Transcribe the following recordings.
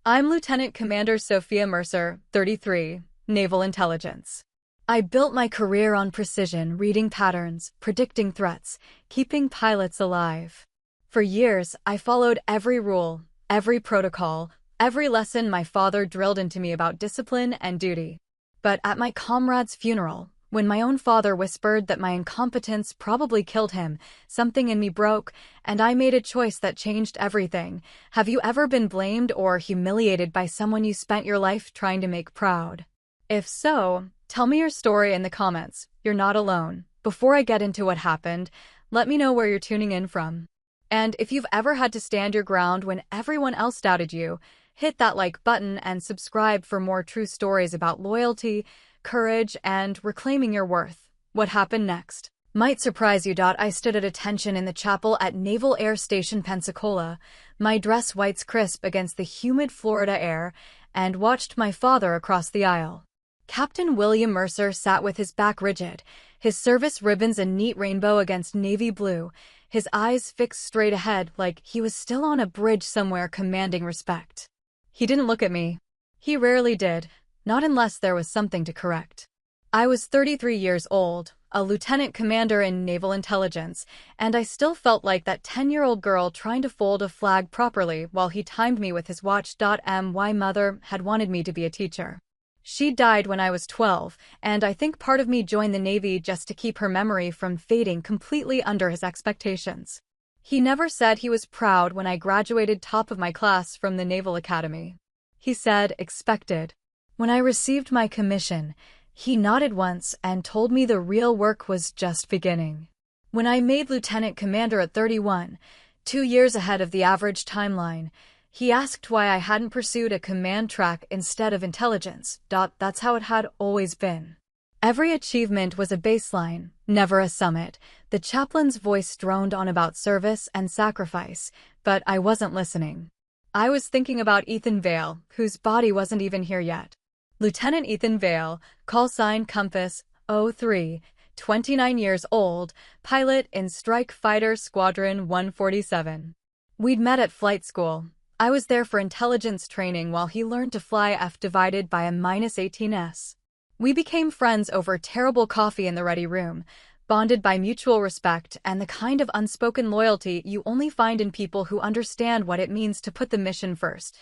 I'm Lieutenant Commander Sophia Mercer, 33, Naval Intelligence. I built my career on precision, reading patterns, predicting threats, keeping pilots alive. For years, I followed every rule, every protocol, every lesson my father drilled into me about discipline and duty. But at my comrade's funeral, when my own father whispered that my incompetence probably killed him, something in me broke, and I made a choice that changed everything. Have you ever been blamed or humiliated by someone you spent your life trying to make proud? If so, tell me your story in the comments. You're not alone. Before I get into what happened, let me know where you're tuning in from. And if you've ever had to stand your ground when everyone else doubted you, hit that like button and subscribe for more true stories about loyalty, courage, and reclaiming your worth. What happened next might surprise you. I stood at attention in the chapel at Naval Air Station Pensacola, my dress whites crisp against the humid Florida air, and watched my father across the aisle. Captain William Mercer sat with his back rigid, his service ribbons a neat rainbow against navy blue, his eyes fixed straight ahead like he was still on a bridge somewhere commanding respect. He didn't look at me. He rarely did. Not unless there was something to correct. I was 33 years old, a lieutenant commander in naval intelligence, and I still felt like that 10-year-old girl trying to fold a flag properly while he timed me with his watch. My mother had wanted me to be a teacher. She died when I was 12, and I think part of me joined the Navy just to keep her memory from fading completely under his expectations. He never said he was proud when I graduated top of my class from the Naval Academy. He said, expected. When I received my commission, he nodded once and told me the real work was just beginning. When I made lieutenant commander at 31, 2 years ahead of the average timeline, he asked why I hadn't pursued a command track instead of intelligence. That's how it had always been. Every achievement was a baseline, never a summit. The chaplain's voice droned on about service and sacrifice, but I wasn't listening. I was thinking about Ethan Vale, whose body wasn't even here yet. Lieutenant Ethan Vale, call sign Compass, 03, 29 years old, pilot in Strike Fighter Squadron 147. We'd met at flight school. I was there for intelligence training while he learned to fly F divided by a -18s. We became friends over terrible coffee in the ready room, bonded by mutual respect and the kind of unspoken loyalty you only find in people who understand what it means to put the mission first.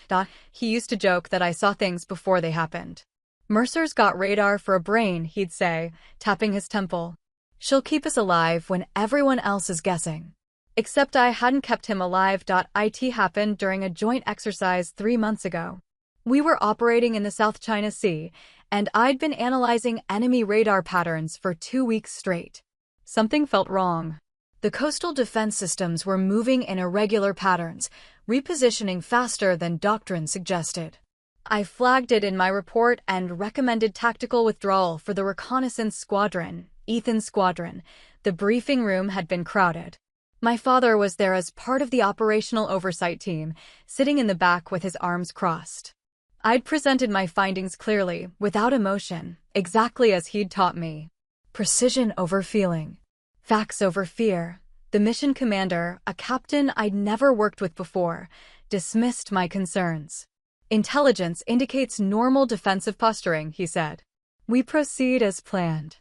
He used to joke that I saw things before they happened. Mercer's got radar for a brain, he'd say, tapping his temple. She'll keep us alive when everyone else is guessing. Except I hadn't kept him alive. It happened during a joint exercise 3 months ago. We were operating in the South China Sea, and I'd been analyzing enemy radar patterns for 2 weeks straight. Something felt wrong. The coastal defense systems were moving in irregular patterns, repositioning faster than doctrine suggested. I flagged it in my report and recommended tactical withdrawal for the reconnaissance squadron, Ethan's squadron. The briefing room had been crowded. My father was there as part of the operational oversight team, sitting in the back with his arms crossed. I'd presented my findings clearly, without emotion, exactly as he'd taught me. Precision over feeling. Facts over fear. The mission commander, a captain I'd never worked with before, dismissed my concerns. Intelligence indicates normal defensive posturing, he said. We proceed as planned.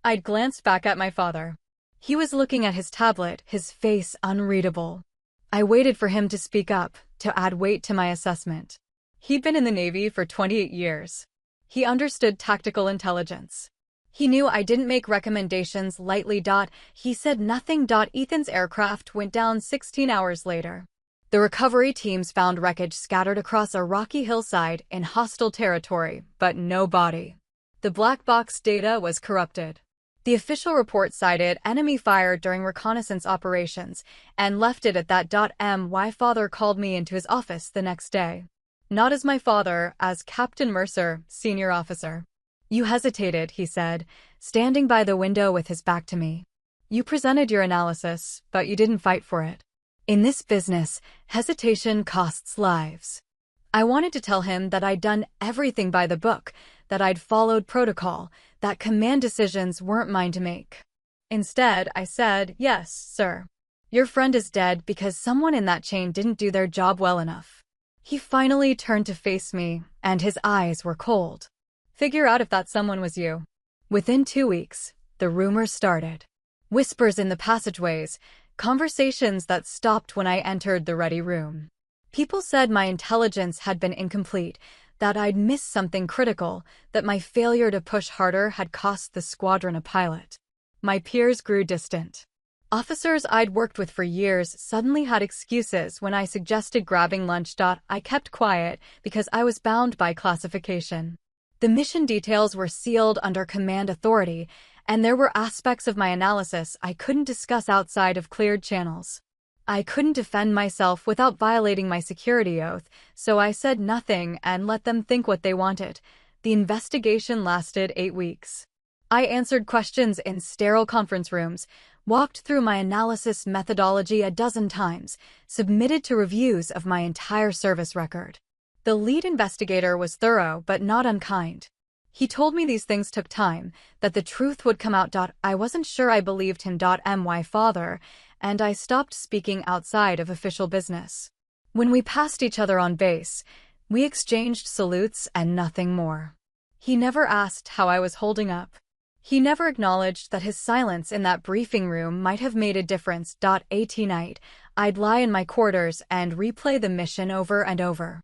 I'd glanced back at my father. He was looking at his tablet, his face unreadable. I waited for him to speak up, to add weight to my assessment. He'd been in the Navy for 28 years. He understood tactical intelligence. He knew I didn't make recommendations lightly. He said nothing. Ethan's aircraft went down 16 hours later. The recovery teams found wreckage scattered across a rocky hillside in hostile territory, but no body. The black box data was corrupted. The official report cited enemy fire during reconnaissance operations and left it at that. My father called me into his office the next day. Not as my father, as Captain Mercer, senior officer. You hesitated, he said, standing by the window with his back to me. You presented your analysis, but you didn't fight for it. In this business, hesitation costs lives. I wanted to tell him that I'd done everything by the book, that I'd followed protocol, that command decisions weren't mine to make. Instead, I said, yes, sir. Your friend is dead because someone in that chain didn't do their job well enough. He finally turned to face me, and his eyes were cold. Figure out if that someone was you. Within 2 weeks, the rumors started. Whispers in the passageways, conversations that stopped when I entered the ready room. People said my intelligence had been incomplete, that I'd missed something critical, that my failure to push harder had cost the squadron a pilot. My peers grew distant. Officers I'd worked with for years suddenly had excuses when I suggested grabbing lunch. I kept quiet because I was bound by classification. The mission details were sealed under command authority, and there were aspects of my analysis I couldn't discuss outside of cleared channels. I couldn't defend myself without violating my security oath, so I said nothing and let them think what they wanted. The investigation lasted 8 weeks. I answered questions in sterile conference rooms, walked through my analysis methodology a dozen times, submitted to reviews of my entire service record. The lead investigator was thorough but not unkind. He told me these things took time, that the truth would come out. I wasn't sure I believed him. My father, and I stopped speaking outside of official business. When we passed each other on base, we exchanged salutes and nothing more. He never asked how I was holding up. He never acknowledged that his silence in that briefing room might have made a difference. At night, I'd lie in my quarters and replay the mission over and over.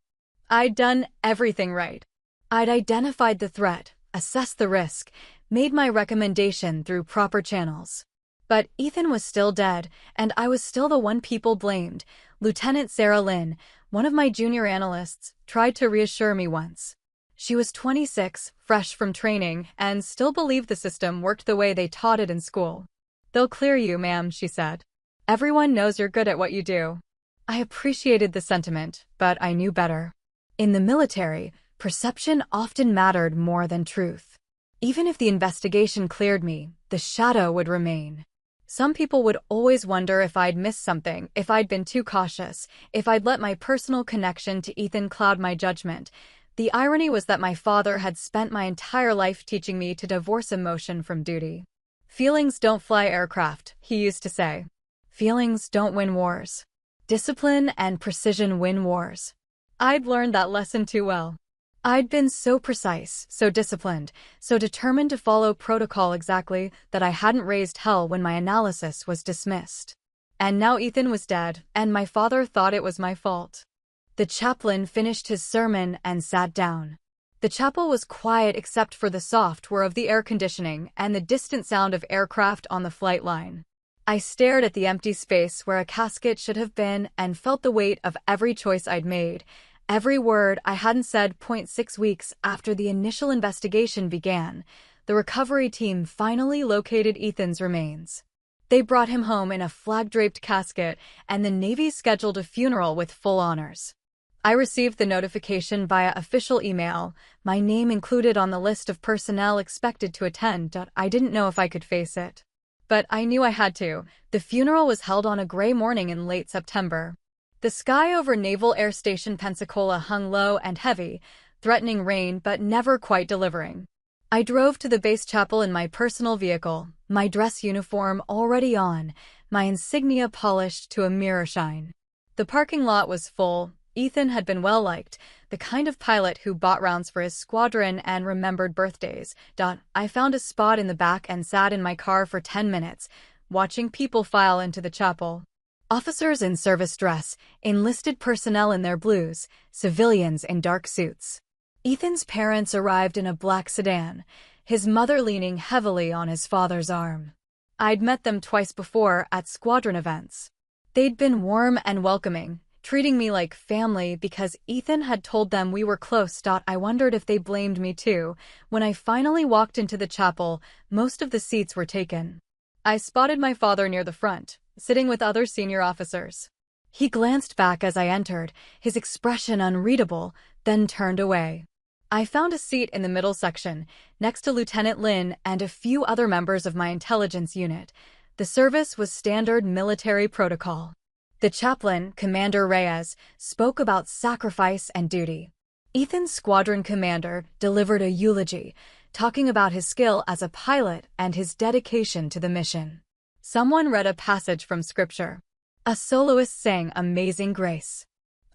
I'd done everything right. I'd identified the threat, assessed the risk, made my recommendation through proper channels. But Ethan was still dead, and I was still the one people blamed. Lieutenant Sarah Lynn, one of my junior analysts, tried to reassure me once. She was 26, fresh from training, and still believed the system worked the way they taught it in school. "They'll clear you, ma'am," she said. "Everyone knows you're good at what you do." I appreciated the sentiment, but I knew better. In the military, perception often mattered more than truth. Even if the investigation cleared me, the shadow would remain. Some people would always wonder if I'd missed something, if I'd been too cautious, if I'd let my personal connection to Ethan cloud my judgment. The irony was that my father had spent my entire life teaching me to divorce emotion from duty. "Feelings don't fly aircraft," he used to say. "Feelings don't win wars. Discipline and precision win wars." I'd learned that lesson too well. I'd been so precise, so disciplined, so determined to follow protocol exactly that I hadn't raised hell when my analysis was dismissed. And now Ethan was dead, and my father thought it was my fault. The chaplain finished his sermon and sat down. The chapel was quiet except for the soft whir of the air conditioning and the distant sound of aircraft on the flight line. I stared at the empty space where a casket should have been and felt the weight of every choice I'd made, every word I hadn't said. 6 weeks after the initial investigation began, the recovery team finally located Ethan's remains. They brought him home in a flag-draped casket, and the Navy scheduled a funeral with full honors. I received the notification via official email, my name included on the list of personnel expected to attend. I didn't know if I could face it. But I knew I had to. The funeral was held on a gray morning in late September. The sky over Naval Air Station Pensacola hung low and heavy, threatening rain but never quite delivering. I drove to the base chapel in my personal vehicle, my dress uniform already on, my insignia polished to a mirror shine. The parking lot was full. Ethan had been well-liked, the kind of pilot who bought rounds for his squadron and remembered birthdays. I found a spot in the back and sat in my car for 10 minutes, watching people file into the chapel. Officers in service dress, enlisted personnel in their blues, civilians in dark suits. Ethan's parents arrived in a black sedan, his mother leaning heavily on his father's arm. I'd met them twice before at squadron events. They'd been warm and welcoming, treating me like family because Ethan had told them we were close. I wondered if they blamed me too. When I finally walked into the chapel, most of the seats were taken. I spotted my father near the front, sitting with other senior officers. He glanced back as I entered, his expression unreadable, then turned away. I found a seat in the middle section, next to Lieutenant Lynn and a few other members of my intelligence unit. The service was standard military protocol. The chaplain, Commander Reyes, spoke about sacrifice and duty. Ethan's squadron commander delivered a eulogy, talking about his skill as a pilot and his dedication to the mission. Someone read a passage from Scripture. A soloist sang Amazing Grace.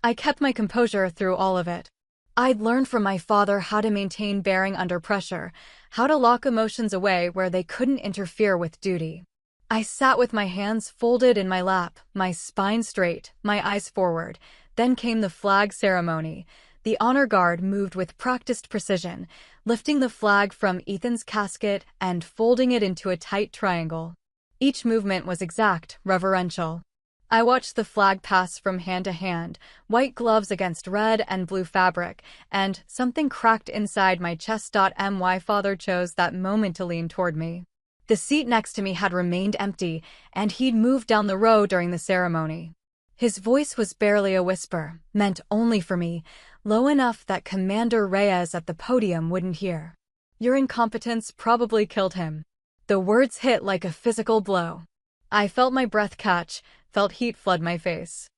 I kept my composure through all of it. I'd learned from my father how to maintain bearing under pressure, how to lock emotions away where they couldn't interfere with duty. I sat with my hands folded in my lap, my spine straight, my eyes forward. Then came the flag ceremony. The honor guard moved with practiced precision, lifting the flag from Ethan's casket and folding it into a tight triangle. Each movement was exact, reverential. I watched the flag pass from hand to hand, white gloves against red and blue fabric, and something cracked inside my chest. My father chose that moment to lean toward me. The seat next to me had remained empty, and he'd moved down the row during the ceremony. His voice was barely a whisper, meant only for me, low enough that Commander Reyes at the podium wouldn't hear. Your incompetence probably killed him. The words hit like a physical blow. I felt my breath catch, felt heat flood my face.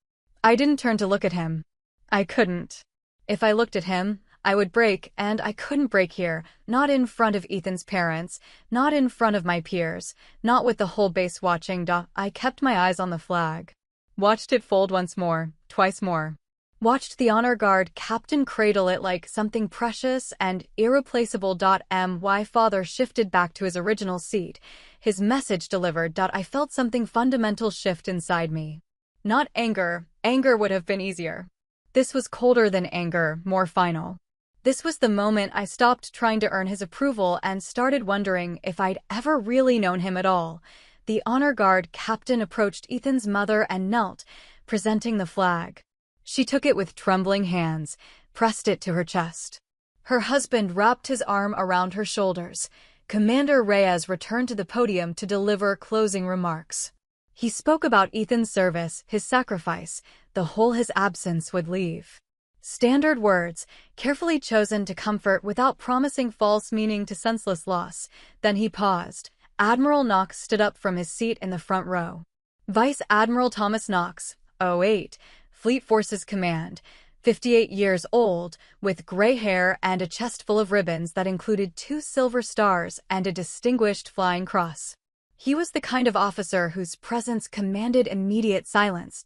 I didn't turn to look at him. I couldn't. If I looked at him, I would break, and I couldn't break here, not in front of Ethan's parents, not in front of my peers, not with the whole base watching. I kept my eyes on the flag. Watched it fold once more, twice more. Watched the honor guard captain cradle it like something precious and irreplaceable. My father shifted back to his original seat, his message delivered. I felt something fundamental shift inside me. Not anger, anger would have been easier. This was colder than anger, more final. This was the moment I stopped trying to earn his approval and started wondering if I'd ever really known him at all. The honor guard captain approached Ethan's mother and knelt, presenting the flag. She took it with trembling hands, pressed it to her chest. Her husband wrapped his arm around her shoulders. Commander Reyes returned to the podium to deliver closing remarks. He spoke about Ethan's service, his sacrifice, the hole his absence would leave. Standard words, carefully chosen to comfort without promising false meaning to senseless loss. Then he paused. Admiral Knox stood up from his seat in the front row. Vice Admiral Thomas Knox, 08, Fleet Forces Command, 58 years old, with gray hair and a chest full of ribbons that included 2 silver stars and a distinguished flying cross. He was the kind of officer whose presence commanded immediate silence.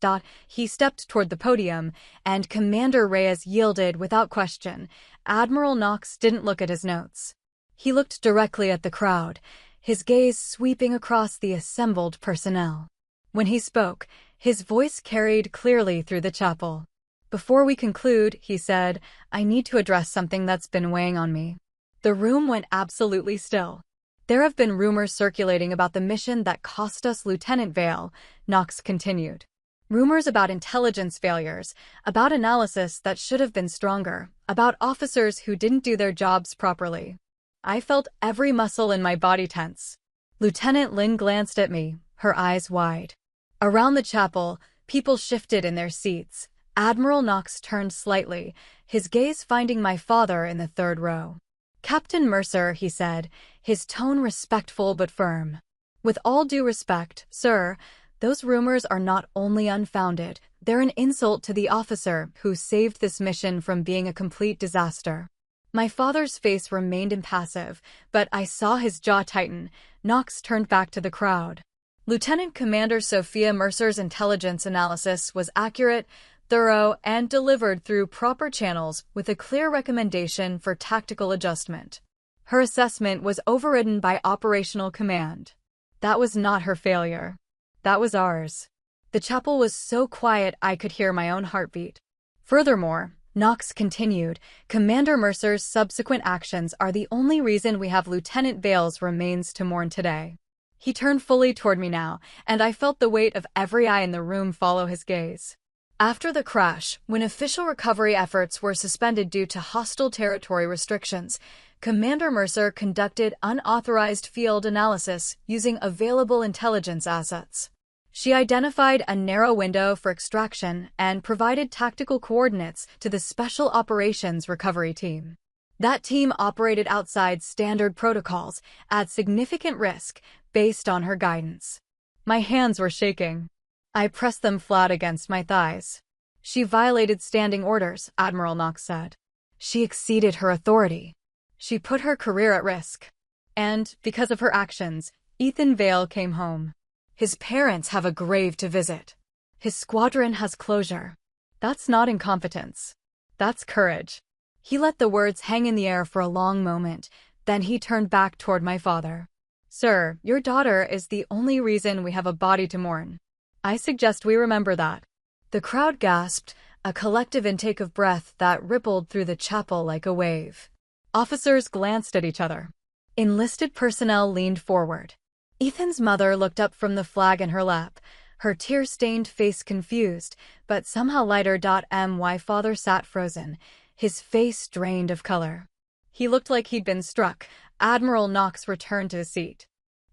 He stepped toward the podium, and Commander Reyes yielded without question. Admiral Knox didn't look at his notes. He looked directly at the crowd, his gaze sweeping across the assembled personnel. When he spoke, his voice carried clearly through the chapel. Before we conclude, he said, I need to address something that's been weighing on me. The room went absolutely still. There have been rumors circulating about the mission that cost us Lieutenant Vale, Knox continued. Rumors about intelligence failures, about analysis that should have been stronger, about officers who didn't do their jobs properly. I felt every muscle in my body tense. Lieutenant Lynn glanced at me, her eyes wide. Around the chapel, people shifted in their seats. Admiral Knox turned slightly, his gaze finding my father in the third row. Captain Mercer, he said, his tone respectful but firm. With all due respect, sir, those rumors are not only unfounded, they're an insult to the officer who saved this mission from being a complete disaster. My father's face remained impassive, but I saw his jaw tighten. Knox turned back to the crowd. Lieutenant Commander Sophia Mercer's intelligence analysis was accurate, thorough, and delivered through proper channels with a clear recommendation for tactical adjustment. Her assessment was overridden by operational command. That was not her failure. That was ours. The chapel was so quiet I could hear my own heartbeat. Furthermore, Knox continued, Commander Mercer's subsequent actions are the only reason we have Lieutenant Vale's remains to mourn today. He turned fully toward me now, and I felt the weight of every eye in the room follow his gaze. After the crash, when official recovery efforts were suspended due to hostile territory restrictions, Commander Mercer conducted unauthorized field analysis using available intelligence assets. She identified a narrow window for extraction and provided tactical coordinates to the Special Operations Recovery Team. That team operated outside standard protocols, at significant risk, based on her guidance. My hands were shaking. I pressed them flat against my thighs. She violated standing orders, Admiral Knox said. She exceeded her authority. She put her career at risk. And, because of her actions, Ethan Vale came home. His parents have a grave to visit. His squadron has closure. That's not incompetence. That's courage. He let the words hang in the air for a long moment, then he turned back toward my father. Sir, your daughter is the only reason we have a body to mourn. I suggest we remember that. The crowd gasped, a collective intake of breath that rippled through the chapel like a wave. Officers glanced at each other. Enlisted personnel leaned forward. Ethan's mother looked up from the flag in her lap, her tear-stained face confused, but somehow lighter. My father sat frozen, his face drained of color. He looked like he'd been struck. Admiral Knox returned to his seat.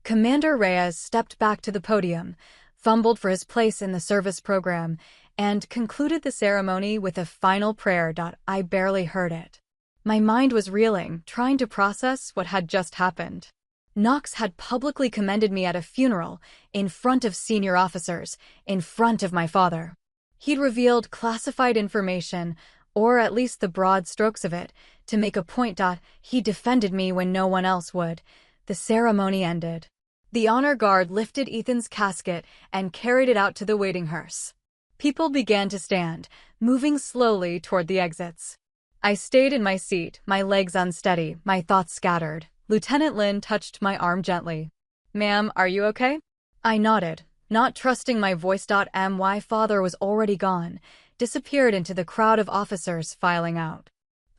Commander Reyes stepped back to the podium, fumbled for his place in the service program, and concluded the ceremony with a final prayer. I barely heard it. My mind was reeling, trying to process what had just happened. Knox had publicly commended me at a funeral, in front of senior officers, in front of my father. He'd revealed classified information, or at least the broad strokes of it, to make a point. He defended me when no one else would. The ceremony ended. The honor guard lifted Ethan's casket and carried it out to the waiting hearse. People began to stand, moving slowly toward the exits. I stayed in my seat, my legs unsteady, my thoughts scattered. Lieutenant Lin touched my arm gently. Ma'am, are you okay? I nodded, not trusting my voice. My father was already gone, disappeared into the crowd of officers filing out.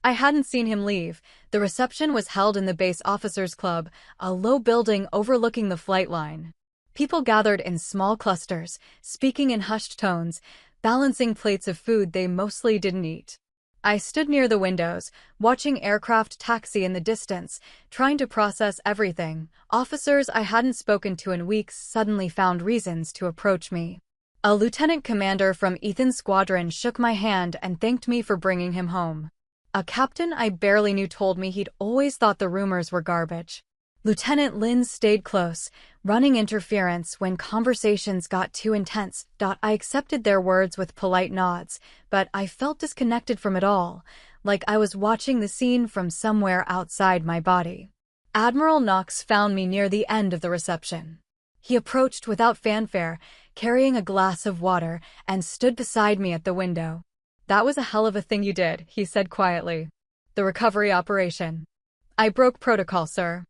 I hadn't seen him leave. The reception was held in the Base Officers Club, a low building overlooking the flight line. People gathered in small clusters, speaking in hushed tones, balancing plates of food they mostly didn't eat. I stood near the windows, watching aircraft taxi in the distance, trying to process everything. Officers I hadn't spoken to in weeks suddenly found reasons to approach me. A lieutenant commander from Ethan's squadron shook my hand and thanked me for bringing him home. A captain I barely knew told me he'd always thought the rumors were garbage. Lieutenant Lin stayed close, running interference when conversations got too intense. I accepted their words with polite nods, but I felt disconnected from it all, like I was watching the scene from somewhere outside my body. Admiral Knox found me near the end of the reception. He approached without fanfare, carrying a glass of water, and stood beside me at the window. That was a hell of a thing you did, he said quietly. The recovery operation. I broke protocol, sir.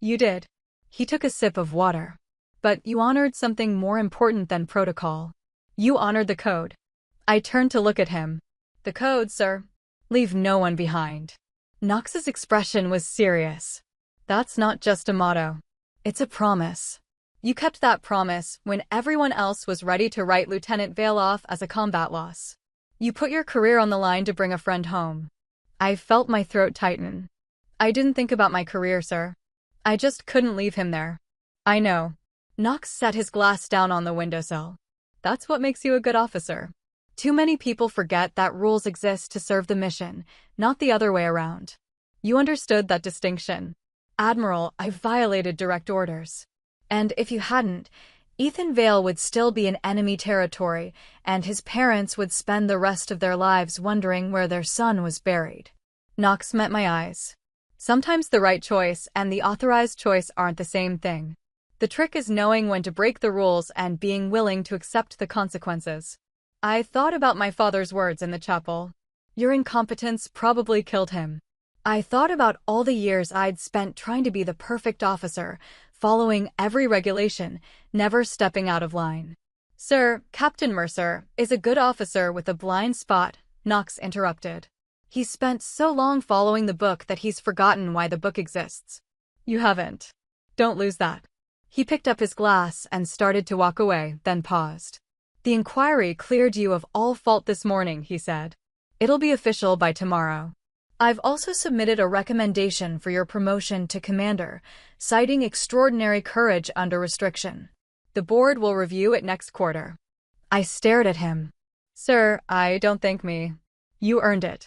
You did. He took a sip of water. But you honored something more important than protocol. You honored the code. I turned to look at him. The code, sir. Leave no one behind. Knox's expression was serious. That's not just a motto. It's a promise. You kept that promise when everyone else was ready to write Lieutenant Vale off as a combat loss. You put your career on the line to bring a friend home. I felt my throat tighten. I didn't think about my career, sir. I just couldn't leave him there. I know. Knox set his glass down on the windowsill. That's what makes you a good officer. Too many people forget that rules exist to serve the mission, not the other way around. You understood that distinction. Admiral, I violated direct orders. And if you hadn't, Ethan Vale would still be in enemy territory, and his parents would spend the rest of their lives wondering where their son was buried. Knox met my eyes. Sometimes the right choice and the authorized choice aren't the same thing. The trick is knowing when to break the rules and being willing to accept the consequences. I thought about my father's words in the chapel. Your incompetence probably killed him. I thought about all the years I'd spent trying to be the perfect officer, following every regulation, never stepping out of line. Sir, Captain Mercer is a good officer with a blind spot, Knox interrupted. He's spent so long following the book that he's forgotten why the book exists. You haven't. Don't lose that. He picked up his glass and started to walk away, then paused. The inquiry cleared you of all fault this morning, he said. It'll be official by tomorrow. I've also submitted a recommendation for your promotion to commander, citing extraordinary courage under restriction. The board will review it next quarter. I stared at him. Sir, don't thank me. You earned it.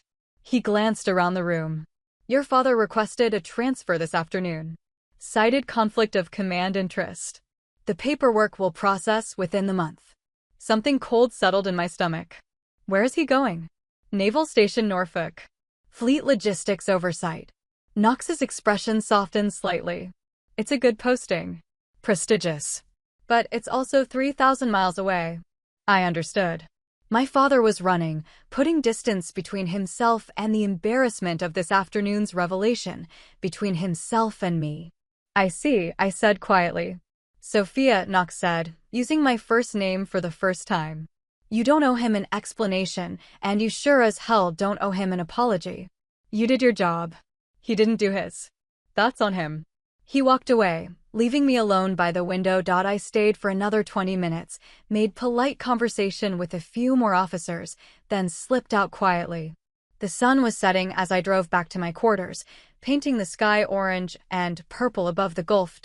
He glanced around the room. Your father requested a transfer this afternoon. Cited conflict of command interest. The paperwork will process within the month. Something cold settled in my stomach. Where is he going? Naval Station Norfolk. Fleet Logistics Oversight. Knox's expression softened slightly. It's a good posting. Prestigious. But it's also 3,000 miles away. I understood. My father was running, putting distance between himself and the embarrassment of this afternoon's revelation, between himself and me. I see, I said quietly. Sophia, Knox said, using my first name for the first time. You don't owe him an explanation, and you sure as hell don't owe him an apology. You did your job. He didn't do his. That's on him. He walked away, leaving me alone by the window. I stayed for another 20 minutes, made polite conversation with a few more officers, then slipped out quietly. The sun was setting as I drove back to my quarters, painting the sky orange and purple above the Gulf.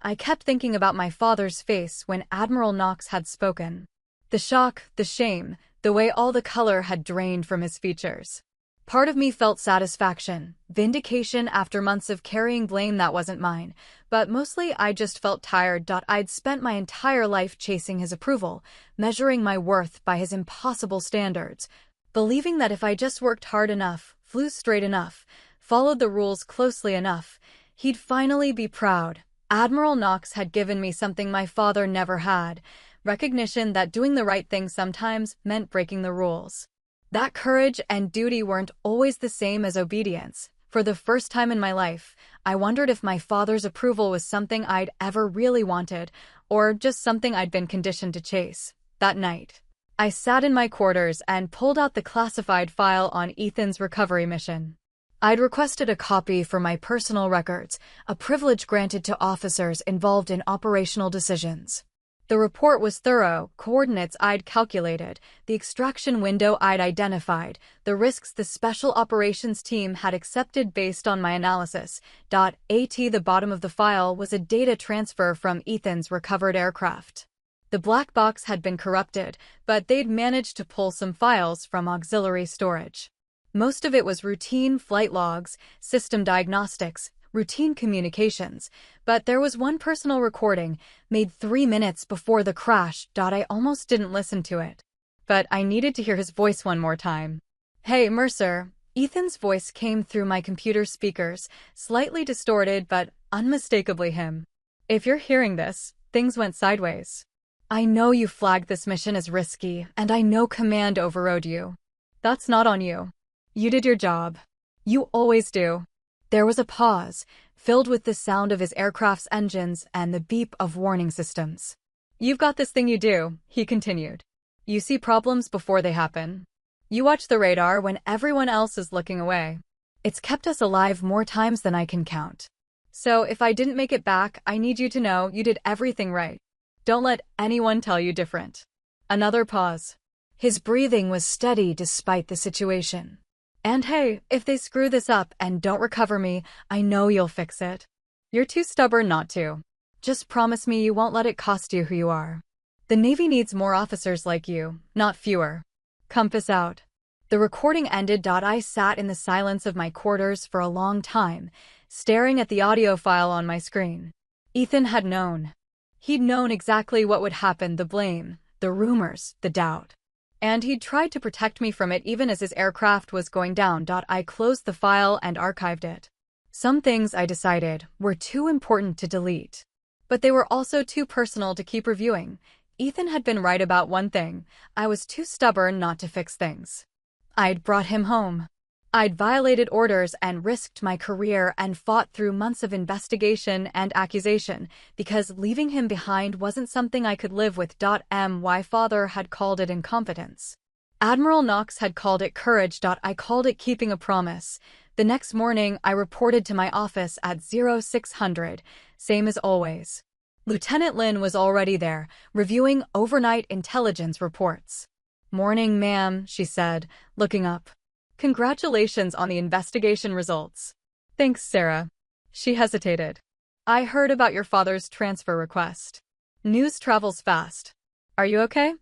I kept thinking about my father's face when Admiral Knox had spoken. The shock, the shame, the way all the color had drained from his features. Part of me felt satisfaction, vindication after months of carrying blame that wasn't mine, but mostly I just felt tired. I'd spent my entire life chasing his approval, measuring my worth by his impossible standards, believing that if I just worked hard enough, flew straight enough, followed the rules closely enough, he'd finally be proud. Admiral Knox had given me something my father never had, recognition that doing the right thing sometimes meant breaking the rules. That courage and duty weren't always the same as obedience. For the first time in my life, I wondered if my father's approval was something I'd ever really wanted, or just something I'd been conditioned to chase. That night, I sat in my quarters and pulled out the classified file on Ethan's recovery mission. I'd requested a copy for my personal records, a privilege granted to officers involved in operational decisions. The report was thorough, coordinates I'd calculated, the extraction window I'd identified, the risks the special operations team had accepted based on my analysis. At the bottom of the file was a data transfer from Ethan's recovered aircraft. The black box had been corrupted, but they'd managed to pull some files from auxiliary storage. Most of it was routine flight logs, system diagnostics, routine communications, but there was one personal recording, made 3 minutes before the crash. I almost didn't listen to it. But I needed to hear his voice one more time. Hey, Mercer. Ethan's voice came through my computer speakers, slightly distorted but unmistakably him. If you're hearing this, things went sideways. I know you flagged this mission as risky, and I know command overrode you. That's not on you. You did your job. You always do. There was a pause, filled with the sound of his aircraft's engines and the beep of warning systems. You've got this thing you do, he continued. You see problems before they happen. You watch the radar when everyone else is looking away. It's kept us alive more times than I can count. So if I didn't make it back, I need you to know you did everything right. Don't let anyone tell you different. Another pause. His breathing was steady despite the situation. And hey, if they screw this up and don't recover me, I know you'll fix it. You're too stubborn not to. Just promise me you won't let it cost you who you are. The Navy needs more officers like you, not fewer. Compass out. The recording ended. I sat in the silence of my quarters for a long time, staring at the audio file on my screen. Ethan had known. He'd known exactly what would happen, the blame, the rumors, the doubt. And he'd tried to protect me from it even as his aircraft was going down. I closed the file and archived it. Some things, I decided, were too important to delete. But they were also too personal to keep reviewing. Ethan had been right about one thing. I was too stubborn not to fix things. I'd brought him home. I'd violated orders and risked my career and fought through months of investigation and accusation because leaving him behind wasn't something I could live with. My father had called it incompetence. Admiral Knox had called it courage. I called it keeping a promise. The next morning, I reported to my office at 0600, same as always. Lieutenant Lin was already there, reviewing overnight intelligence reports. Morning, ma'am, she said, looking up. Congratulations on the investigation results. Thanks, Sarah. She hesitated. I heard about your father's transfer request. News travels fast. Are you okay?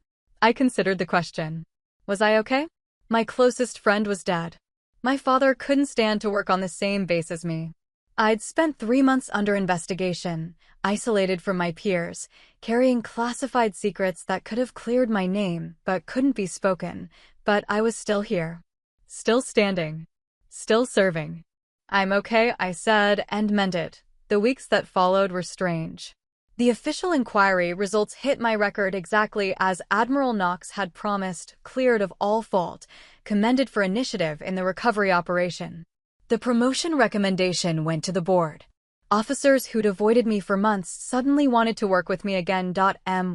I considered the question. Was I okay? My closest friend was dead. My father couldn't stand to work on the same base as me. I'd spent 3 months under investigation, isolated from my peers, carrying classified secrets that could have cleared my name but couldn't be spoken, but I was still here. Still standing. Still serving. I'm okay, I said, and meant it. The weeks that followed were strange. The official inquiry results hit my record exactly as Admiral Knox had promised, cleared of all fault, commended for initiative in the recovery operation. The promotion recommendation went to the board. Officers who'd avoided me for months suddenly wanted to work with me again.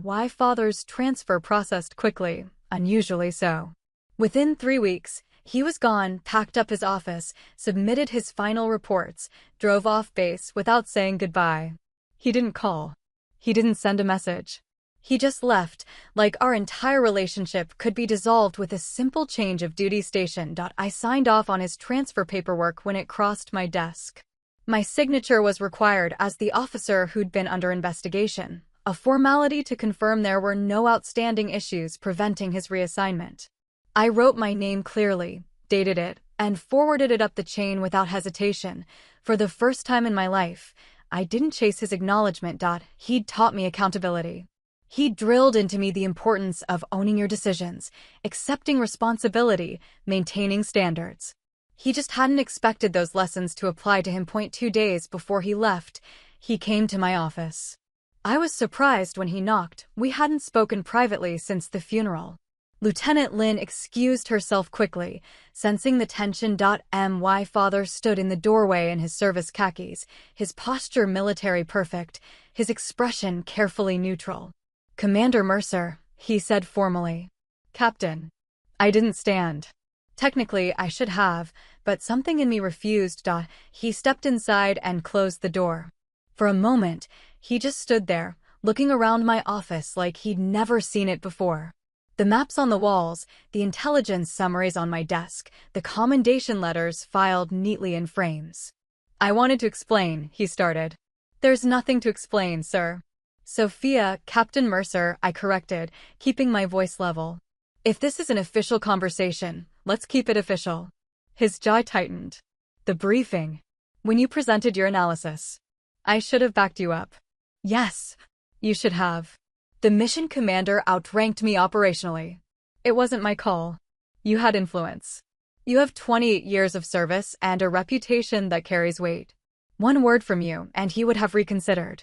My father's transfer processed quickly, unusually so. Within 3 weeks, he was gone, packed up his office, submitted his final reports, drove off base without saying goodbye. He didn't call. He didn't send a message. He just left, like our entire relationship could be dissolved with a simple change of duty station. I signed off on his transfer paperwork when it crossed my desk. My signature was required as the officer who'd been under investigation, a formality to confirm there were no outstanding issues preventing his reassignment. I wrote my name clearly, dated it, and forwarded it up the chain without hesitation. For the first time in my life, I didn't chase his acknowledgement. He'd taught me accountability. He drilled into me the importance of owning your decisions, accepting responsibility, maintaining standards. He just hadn't expected those lessons to apply to him. 2 days before he left, he came to my office. I was surprised when he knocked. We hadn't spoken privately since the funeral. Lieutenant Lin excused herself quickly, sensing the tension. My father stood in the doorway in his service khakis, his posture military perfect, his expression carefully neutral. "Commander Mercer," he said formally. "Captain." I didn't stand. Technically, I should have, but something in me refused. He stepped inside and closed the door. For a moment, he just stood there, looking around my office like he'd never seen it before. The maps on the walls, the intelligence summaries on my desk, the commendation letters filed neatly in frames. "I wanted to explain," he started. "There's nothing to explain, sir." "Sophia, Captain Mercer," I corrected, keeping my voice level. "If this is an official conversation, let's keep it official." His jaw tightened. "The briefing. When you presented your analysis. I should have backed you up." "Yes, you should have. The mission commander outranked me operationally. It wasn't my call. You had influence. You have 28 years of service and a reputation that carries weight. One word from you, and he would have reconsidered."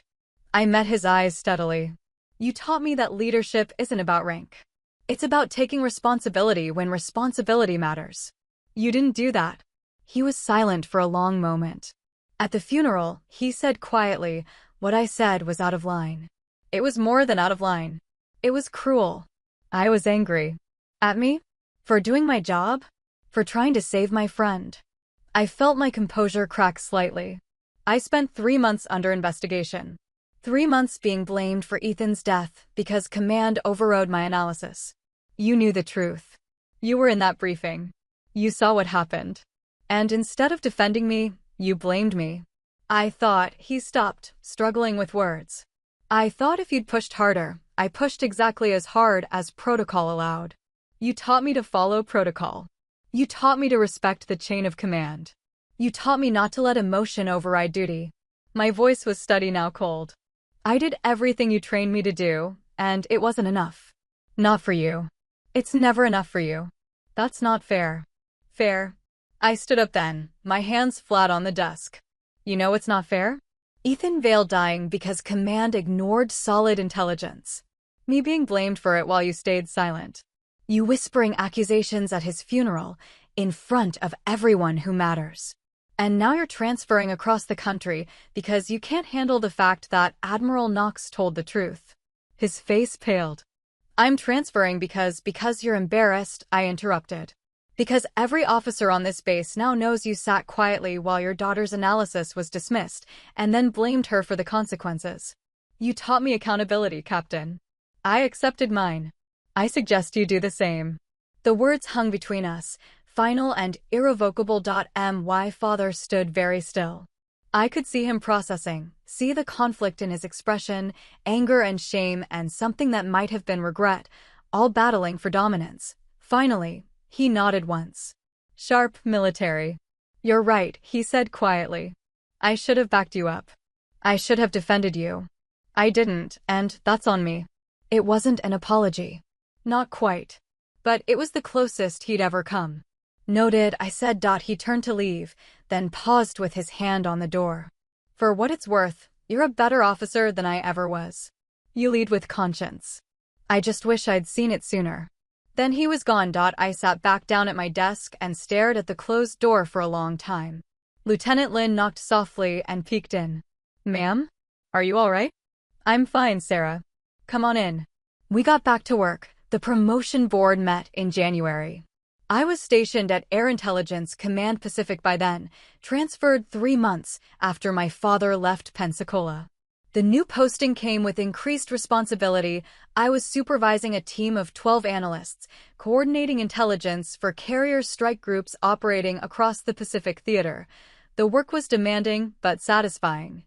I met his eyes steadily. "You taught me that leadership isn't about rank. It's about taking responsibility when responsibility matters. You didn't do that." He was silent for a long moment. At the funeral, he said quietly, "What I said was out of line." It was more than out of line. It was cruel. I was angry. At me? For doing my job? For trying to save my friend? I felt my composure crack slightly. I spent 3 months under investigation. 3 months being blamed for Ethan's death because command overrode my analysis. You knew the truth. You were in that briefing. You saw what happened. And instead of defending me, you blamed me. I thought. He stopped, struggling with words. "I thought if you'd pushed harder." I pushed exactly as hard as protocol allowed. You taught me to follow protocol. You taught me to respect the chain of command. You taught me not to let emotion override duty. My voice was steady, now cold. I did everything you trained me to do, and it wasn't enough. Not for you. It's never enough for you. That's not fair. Fair. I stood up then, my hands flat on the desk. You know what's not fair? Ethan Vale dying because command ignored solid intelligence. Me being blamed for it while you stayed silent. You whispering accusations at his funeral, in front of everyone who matters. And now you're transferring across the country because you can't handle the fact that Admiral Knox told the truth. His face paled. I'm transferring because you're embarrassed, I interrupted. Because every officer on this base now knows you sat quietly while your daughter's analysis was dismissed, and then blamed her for the consequences. You taught me accountability, Captain. I accepted mine. I suggest you do the same. The words hung between us, final and irrevocable. My father stood very still. I could see him processing, see the conflict in his expression, anger and shame and something that might have been regret, all battling for dominance. Finally, he nodded once. Sharp, military. You're right, he said quietly. I should have backed you up. I should have defended you. I didn't, and that's on me. It wasn't an apology. Not quite. But it was the closest he'd ever come. Noted, I said. He turned to leave, then paused with his hand on the door. For what it's worth, You're a better officer than I ever was. You lead with conscience. I just wish I'd seen it sooner." Then he was gone. I sat back down at my desk and stared at the closed door for a long time. Lieutenant Lin knocked softly and peeked in. "Ma'am? Are you all right?" "I'm fine, Sarah. Come on in." We got back to work. The promotion board met in January. I was stationed at Air Intelligence Command Pacific by then, transferred 3 months after my father left Pensacola. The new posting came with increased responsibility. I was supervising a team of 12 analysts, coordinating intelligence for carrier strike groups operating across the Pacific Theater. The work was demanding but satisfying.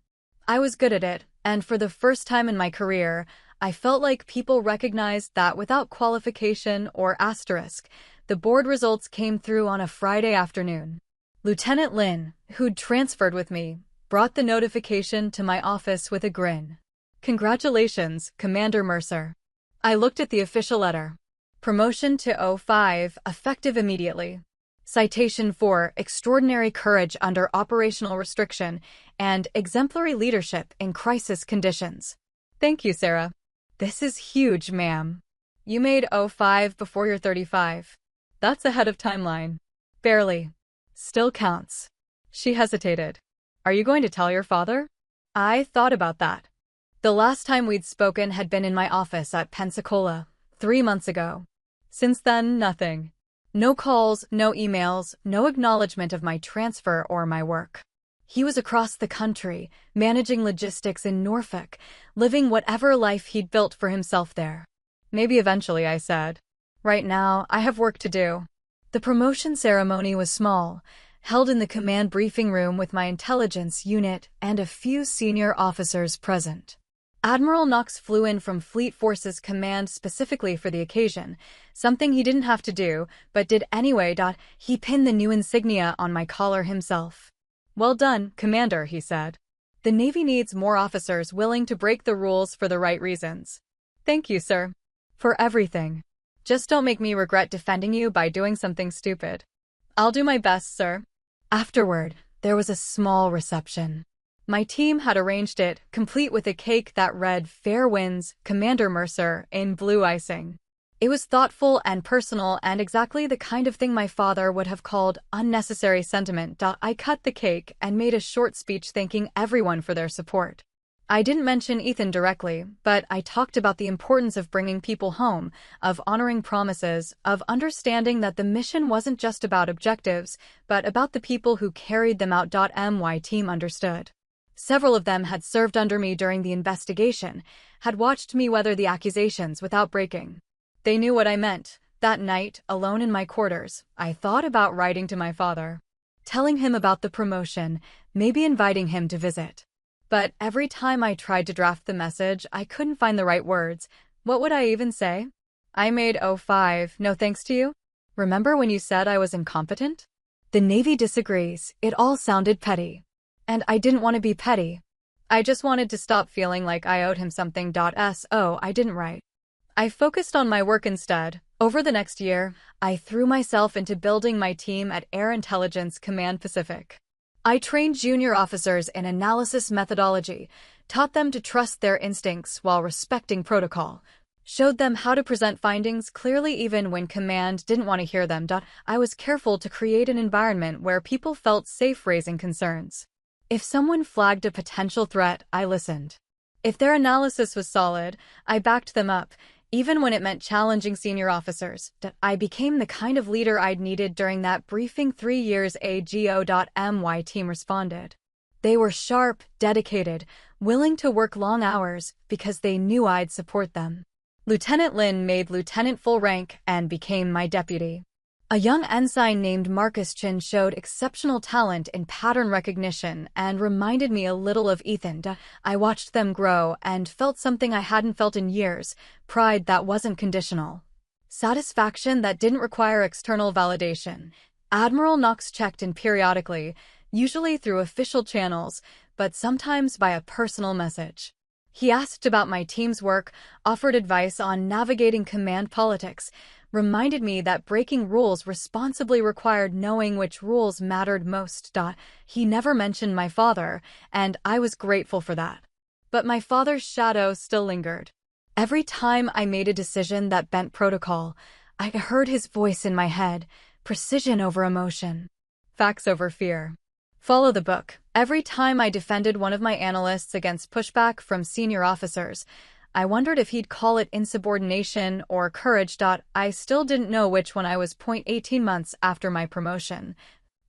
I was good at it, and for the first time in my career, I felt like people recognized that without qualification or asterisk, the board results came through on a Friday afternoon. Lieutenant Lin, who'd transferred with me, brought the notification to my office with a grin. "Congratulations, Commander Mercer." I looked at the official letter. Promotion to O5, effective immediately. Citation for extraordinary courage under operational restriction and exemplary leadership in crisis conditions. Thank you, Sarah. This is huge, ma'am. You made O5 before you're 35. That's ahead of timeline. Barely. Still counts. She hesitated. Are you going to tell your father? I thought about that. The last time we'd spoken had been in my office at Pensacola, 3 months ago. Since then, nothing. No calls, no emails, no acknowledgement of my transfer or my work. He was across the country, managing logistics in Norfolk, living whatever life he'd built for himself there. Maybe eventually, I said. Right now, I have work to do. The promotion ceremony was small, held in the command briefing room with my intelligence unit and a few senior officers present. Admiral Knox flew in from Fleet Forces Command specifically for the occasion, something he didn't have to do, but did anyway. He pinned the new insignia on my collar himself. "Well done, Commander," he said. "The Navy needs more officers willing to break the rules for the right reasons." "Thank you, sir. For everything. Just don't make me regret defending you by doing something stupid." "I'll do my best, sir." Afterward, there was a small reception. My team had arranged it, complete with a cake that read "Fair Winds, Commander Mercer," in blue icing. It was thoughtful and personal and exactly the kind of thing my father would have called unnecessary sentiment. I cut the cake and made a short speech thanking everyone for their support. I didn't mention Ethan directly, but I talked about the importance of bringing people home, of honoring promises, of understanding that the mission wasn't just about objectives, but about the people who carried them out. My team understood. Several of them had served under me during the investigation, had watched me weather the accusations without breaking. They knew what I meant. That night, alone in my quarters, I thought about writing to my father, telling him about the promotion, maybe inviting him to visit. But every time I tried to draft the message, I couldn't find the right words. What would I even say? "I made O5, no thanks to you? Remember when you said I was incompetent?" The Navy disagrees. It all sounded petty. And I didn't want to be petty. I just wanted to stop feeling like I owed him something. So I didn't write. I focused on my work instead. Over the next year, I threw myself into building my team at Air Intelligence Command Pacific. I trained junior officers in analysis methodology, taught them to trust their instincts while respecting protocol, showed them how to present findings clearly even when command didn't want to hear them. I was careful to create an environment where people felt safe raising concerns. If someone flagged a potential threat, I listened. If their analysis was solid, I backed them up, even when it meant challenging senior officers. I became the kind of leader I'd needed during that briefing 3 years ago. My team responded. They were sharp, dedicated, willing to work long hours because they knew I'd support them. Lieutenant Lin made lieutenant full rank and became my deputy. A young ensign named Marcus Chin showed exceptional talent in pattern recognition and reminded me a little of Ethan. I watched them grow and felt something I hadn't felt in years, pride that wasn't conditional. Satisfaction that didn't require external validation. Admiral Knox checked in periodically, usually through official channels, but sometimes by a personal message. He asked about my team's work, offered advice on navigating command politics, reminded me that breaking rules responsibly required knowing which rules mattered most. He never mentioned my father, and I was grateful for that. But my father's shadow still lingered. Every time I made a decision that bent protocol, I heard his voice in my head, precision over emotion. Facts over fear. Follow the book. Every time I defended one of my analysts against pushback from senior officers, I wondered if he'd call it insubordination or courage. I still didn't know which one I was. 18 months after my promotion,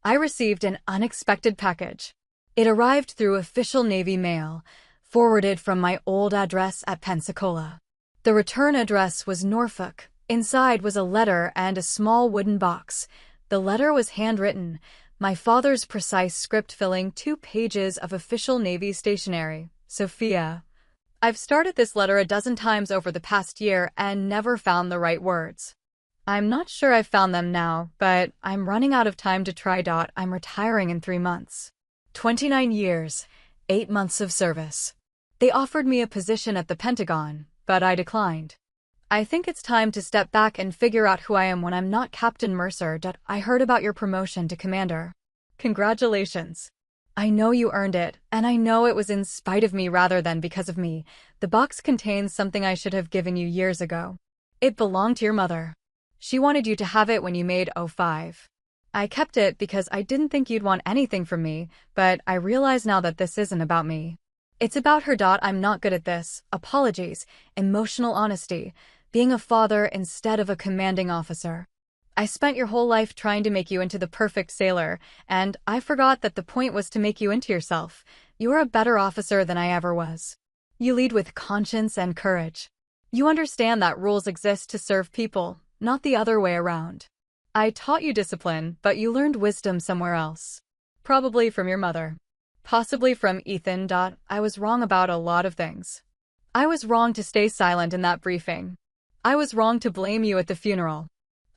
I received an unexpected package. It arrived through official Navy mail, forwarded from my old address at Pensacola. The return address was Norfolk. Inside was a letter and a small wooden box. The letter was handwritten, my father's precise script filling 2 pages of official Navy stationery. Sophia. I've started this letter a dozen times over the past year and never found the right words. I'm not sure I've found them now, but I'm running out of time to try. I'm retiring in 3 months. 29 years, 8 months of service. They offered me a position at the Pentagon, but I declined. I think it's time to step back and figure out who I am when I'm not Captain Mercer. I heard about your promotion to commander. Congratulations. I know you earned it, and I know it was in spite of me rather than because of me. The box contains something I should have given you years ago. It belonged to your mother. She wanted you to have it when you made 05. I kept it because I didn't think you'd want anything from me, but I realize now that this isn't about me. It's about her. I'm not good at this. Apologies, emotional honesty, being a father instead of a commanding officer. I spent your whole life trying to make you into the perfect sailor, and I forgot that the point was to make you into yourself. You're a better officer than I ever was. You lead with conscience and courage. You understand that rules exist to serve people, not the other way around. I taught you discipline, but you learned wisdom somewhere else. Probably from your mother. Possibly from Ethan. I was wrong about a lot of things. I was wrong to stay silent in that briefing. I was wrong to blame you at the funeral.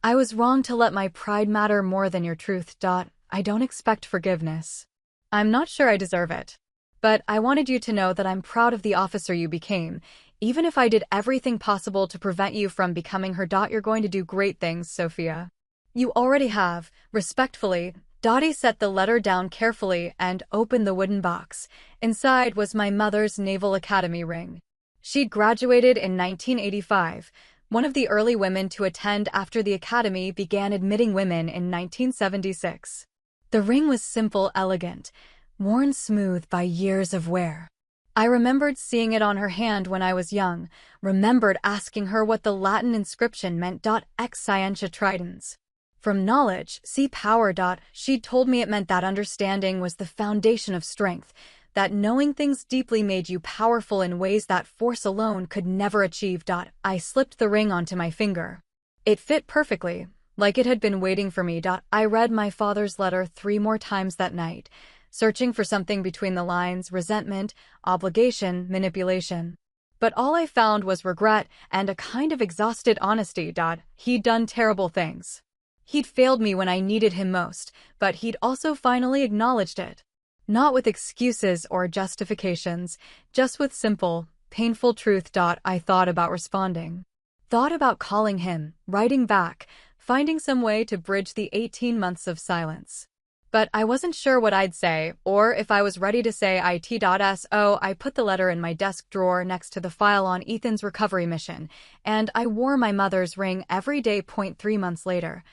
I was wrong to let my pride matter more than your truth. I don't expect forgiveness. I'm not sure I deserve it. But I wanted you to know that I'm proud of the officer you became, even if I did everything possible to prevent you from becoming her. You're going to do great things, Sophia. You already have. Respectfully. Dottie set the letter down carefully and opened the wooden box. Inside was my mother's Naval Academy ring. She'd graduated in 1985. One of the early women to attend after the academy began admitting women in 1976. The ring was simple, elegant, worn smooth by years of wear. I remembered seeing it on her hand when I was young, remembered asking her what the Latin inscription meant. Ex scientia tridens. From knowledge, see power. She'd told me it meant that understanding was the foundation of strength, that knowing things deeply made you powerful in ways that force alone could never achieve. I slipped the ring onto my finger. It fit perfectly, like it had been waiting for me. I read my father's letter 3 more times that night, searching for something between the lines: resentment, obligation, manipulation. But all I found was regret and a kind of exhausted honesty. He'd done terrible things. He'd failed me when I needed him most, but he'd also finally acknowledged it. Not with excuses or justifications, just with simple, painful truth. I thought about responding. Thought about calling him, writing back, finding some way to bridge the 18 months of silence. But I wasn't sure what I'd say, or if I was ready to say it. I put the letter in my desk drawer next to the file on Ethan's recovery mission, and I wore my mother's ring every day. 3 months later,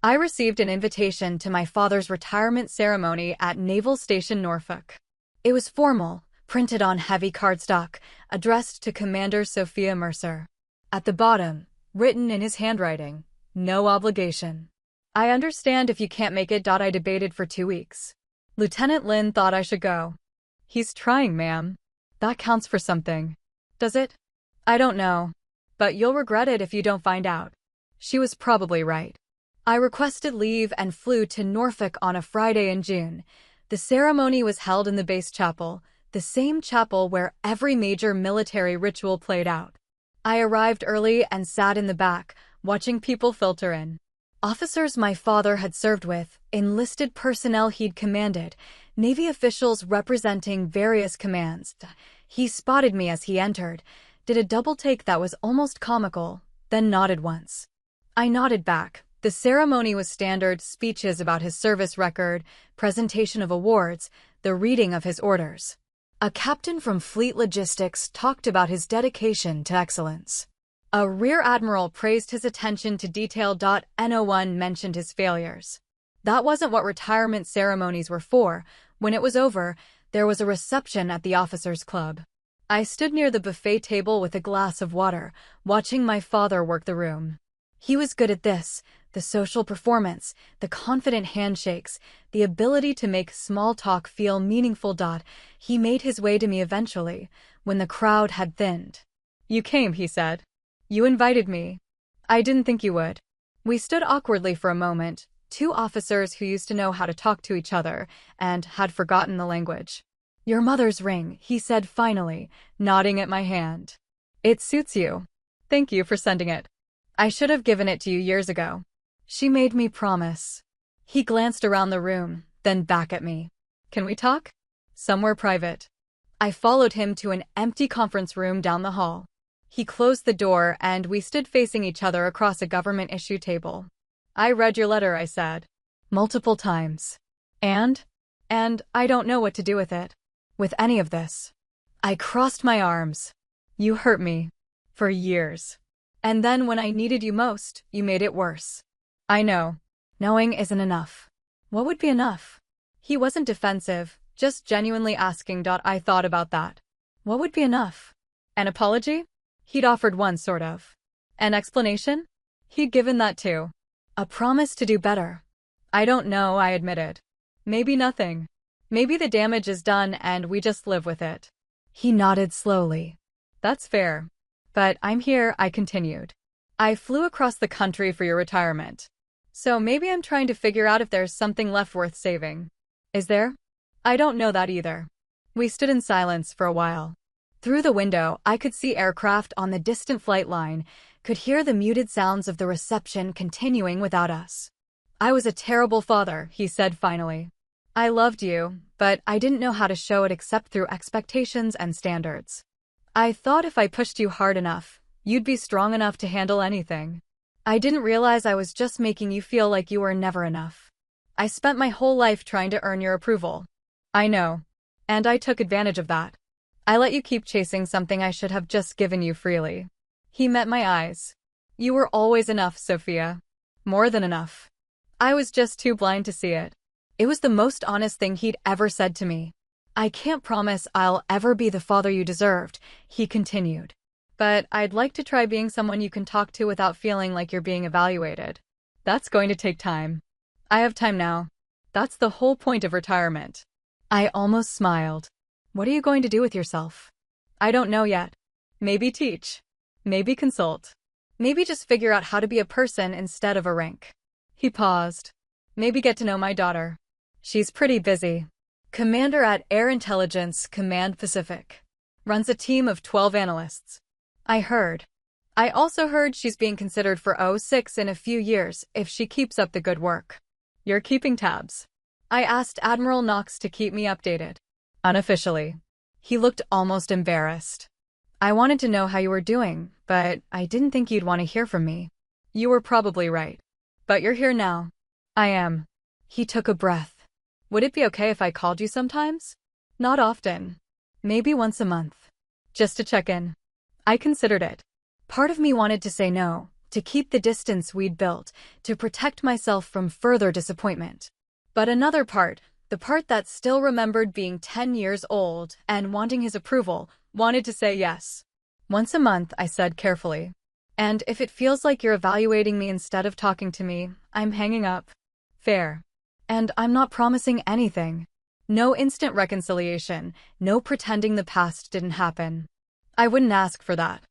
I received an invitation to my father's retirement ceremony at Naval Station Norfolk. It was formal, printed on heavy cardstock, addressed to Commander Sophia Mercer. At the bottom, written in his handwriting, no obligation. I understand if you can't make it. I debated for 2 weeks. Lieutenant Lin thought I should go. He's trying, ma'am. That counts for something. Does it? I don't know. But you'll regret it if you don't find out. She was probably right. I requested leave and flew to Norfolk on a Friday in June. The ceremony was held in the base chapel, the same chapel where every major military ritual played out. I arrived early and sat in the back, watching people filter in. Officers my father had served with, enlisted personnel he'd commanded, Navy officials representing various commands. He spotted me as he entered, did a double take that was almost comical, then nodded once. I nodded back. The ceremony was standard: speeches about his service record, presentation of awards, the reading of his orders. A captain from Fleet Logistics talked about his dedication to excellence. A Rear Admiral praised his attention to detail. No one mentioned his failures. That wasn't what retirement ceremonies were for. When it was over, there was a reception at the officers' club. I stood near the buffet table with a glass of water, watching my father work the room. He was good at this, the social performance, the confident handshakes, the ability to make small talk feel meaningful. He made his way to me eventually, when the crowd had thinned. "You came," he said. "You invited me. I didn't think you would." We stood awkwardly for a moment, two officers who used to know how to talk to each other and had forgotten the language. "Your mother's ring," he said finally, nodding at my hand. "It suits you. Thank you for sending it. I should have given it to you years ago. She made me promise." He glanced around the room, then back at me. "Can we talk? Somewhere private." I followed him to an empty conference room down the hall. He closed the door and we stood facing each other across a government-issue table. "I read your letter," I said. "Multiple times. And I don't know what to do with it. With any of this." I crossed my arms. "You hurt me. For years. And then when I needed you most, you made it worse." "I know. Knowing isn't enough." What would be enough? He wasn't defensive, just genuinely asking. I thought about that. What would be enough? An apology? He'd offered one, sort of. An explanation? He'd given that too. A promise to do better. "I don't know," I admitted. "Maybe nothing. Maybe the damage is done and we just live with it." He nodded slowly. "That's fair. But I'm here," I continued. "I flew across the country for your retirement. So maybe I'm trying to figure out if there's something left worth saving. Is there? I don't know that either." We stood in silence for a while. Through the window, I could see aircraft on the distant flight line, could hear the muted sounds of the reception continuing without us. "I was a terrible father," he said finally. "I loved you, but I didn't know how to show it except through expectations and standards. I thought if I pushed you hard enough, you'd be strong enough to handle anything. I didn't realize I was just making you feel like you were never enough. I spent my whole life trying to earn your approval." "I know. And I took advantage of that. I let you keep chasing something I should have just given you freely." He met my eyes. "You were always enough, Sophia. More than enough." I was just too blind to see it. It was the most honest thing he'd ever said to me. "I can't promise I'll ever be the father you deserved," he continued. "But I'd like to try being someone you can talk to without feeling like you're being evaluated. That's going to take time. I have time now. That's the whole point of retirement." I almost smiled. "What are you going to do with yourself?" "I don't know yet. Maybe teach. Maybe consult. Maybe just figure out how to be a person instead of a rank." He paused. "Maybe get to know my daughter. She's pretty busy. Commander at Air Intelligence Command Pacific. Runs a team of 12 analysts. I heard. I also heard she's being considered for O6 in a few years if she keeps up the good work." "You're keeping tabs." I asked Admiral Knox to keep me updated. "Unofficially." He looked almost embarrassed. "I wanted to know how you were doing, but I didn't think you'd want to hear from me." "You were probably right. But you're here now." "I am." He took a breath. "Would it be okay if I called you sometimes?" "Not often. Maybe once a month. Just to check in." I considered it. Part of me wanted to say no, to keep the distance we'd built, to protect myself from further disappointment. But another part, the part that still remembered being 10 years old and wanting his approval, wanted to say yes. "Once a month," I said carefully. "And if it feels like you're evaluating me instead of talking to me, I'm hanging up." "Fair. And I'm not promising anything. No instant reconciliation, no pretending the past didn't happen. I wouldn't ask for that."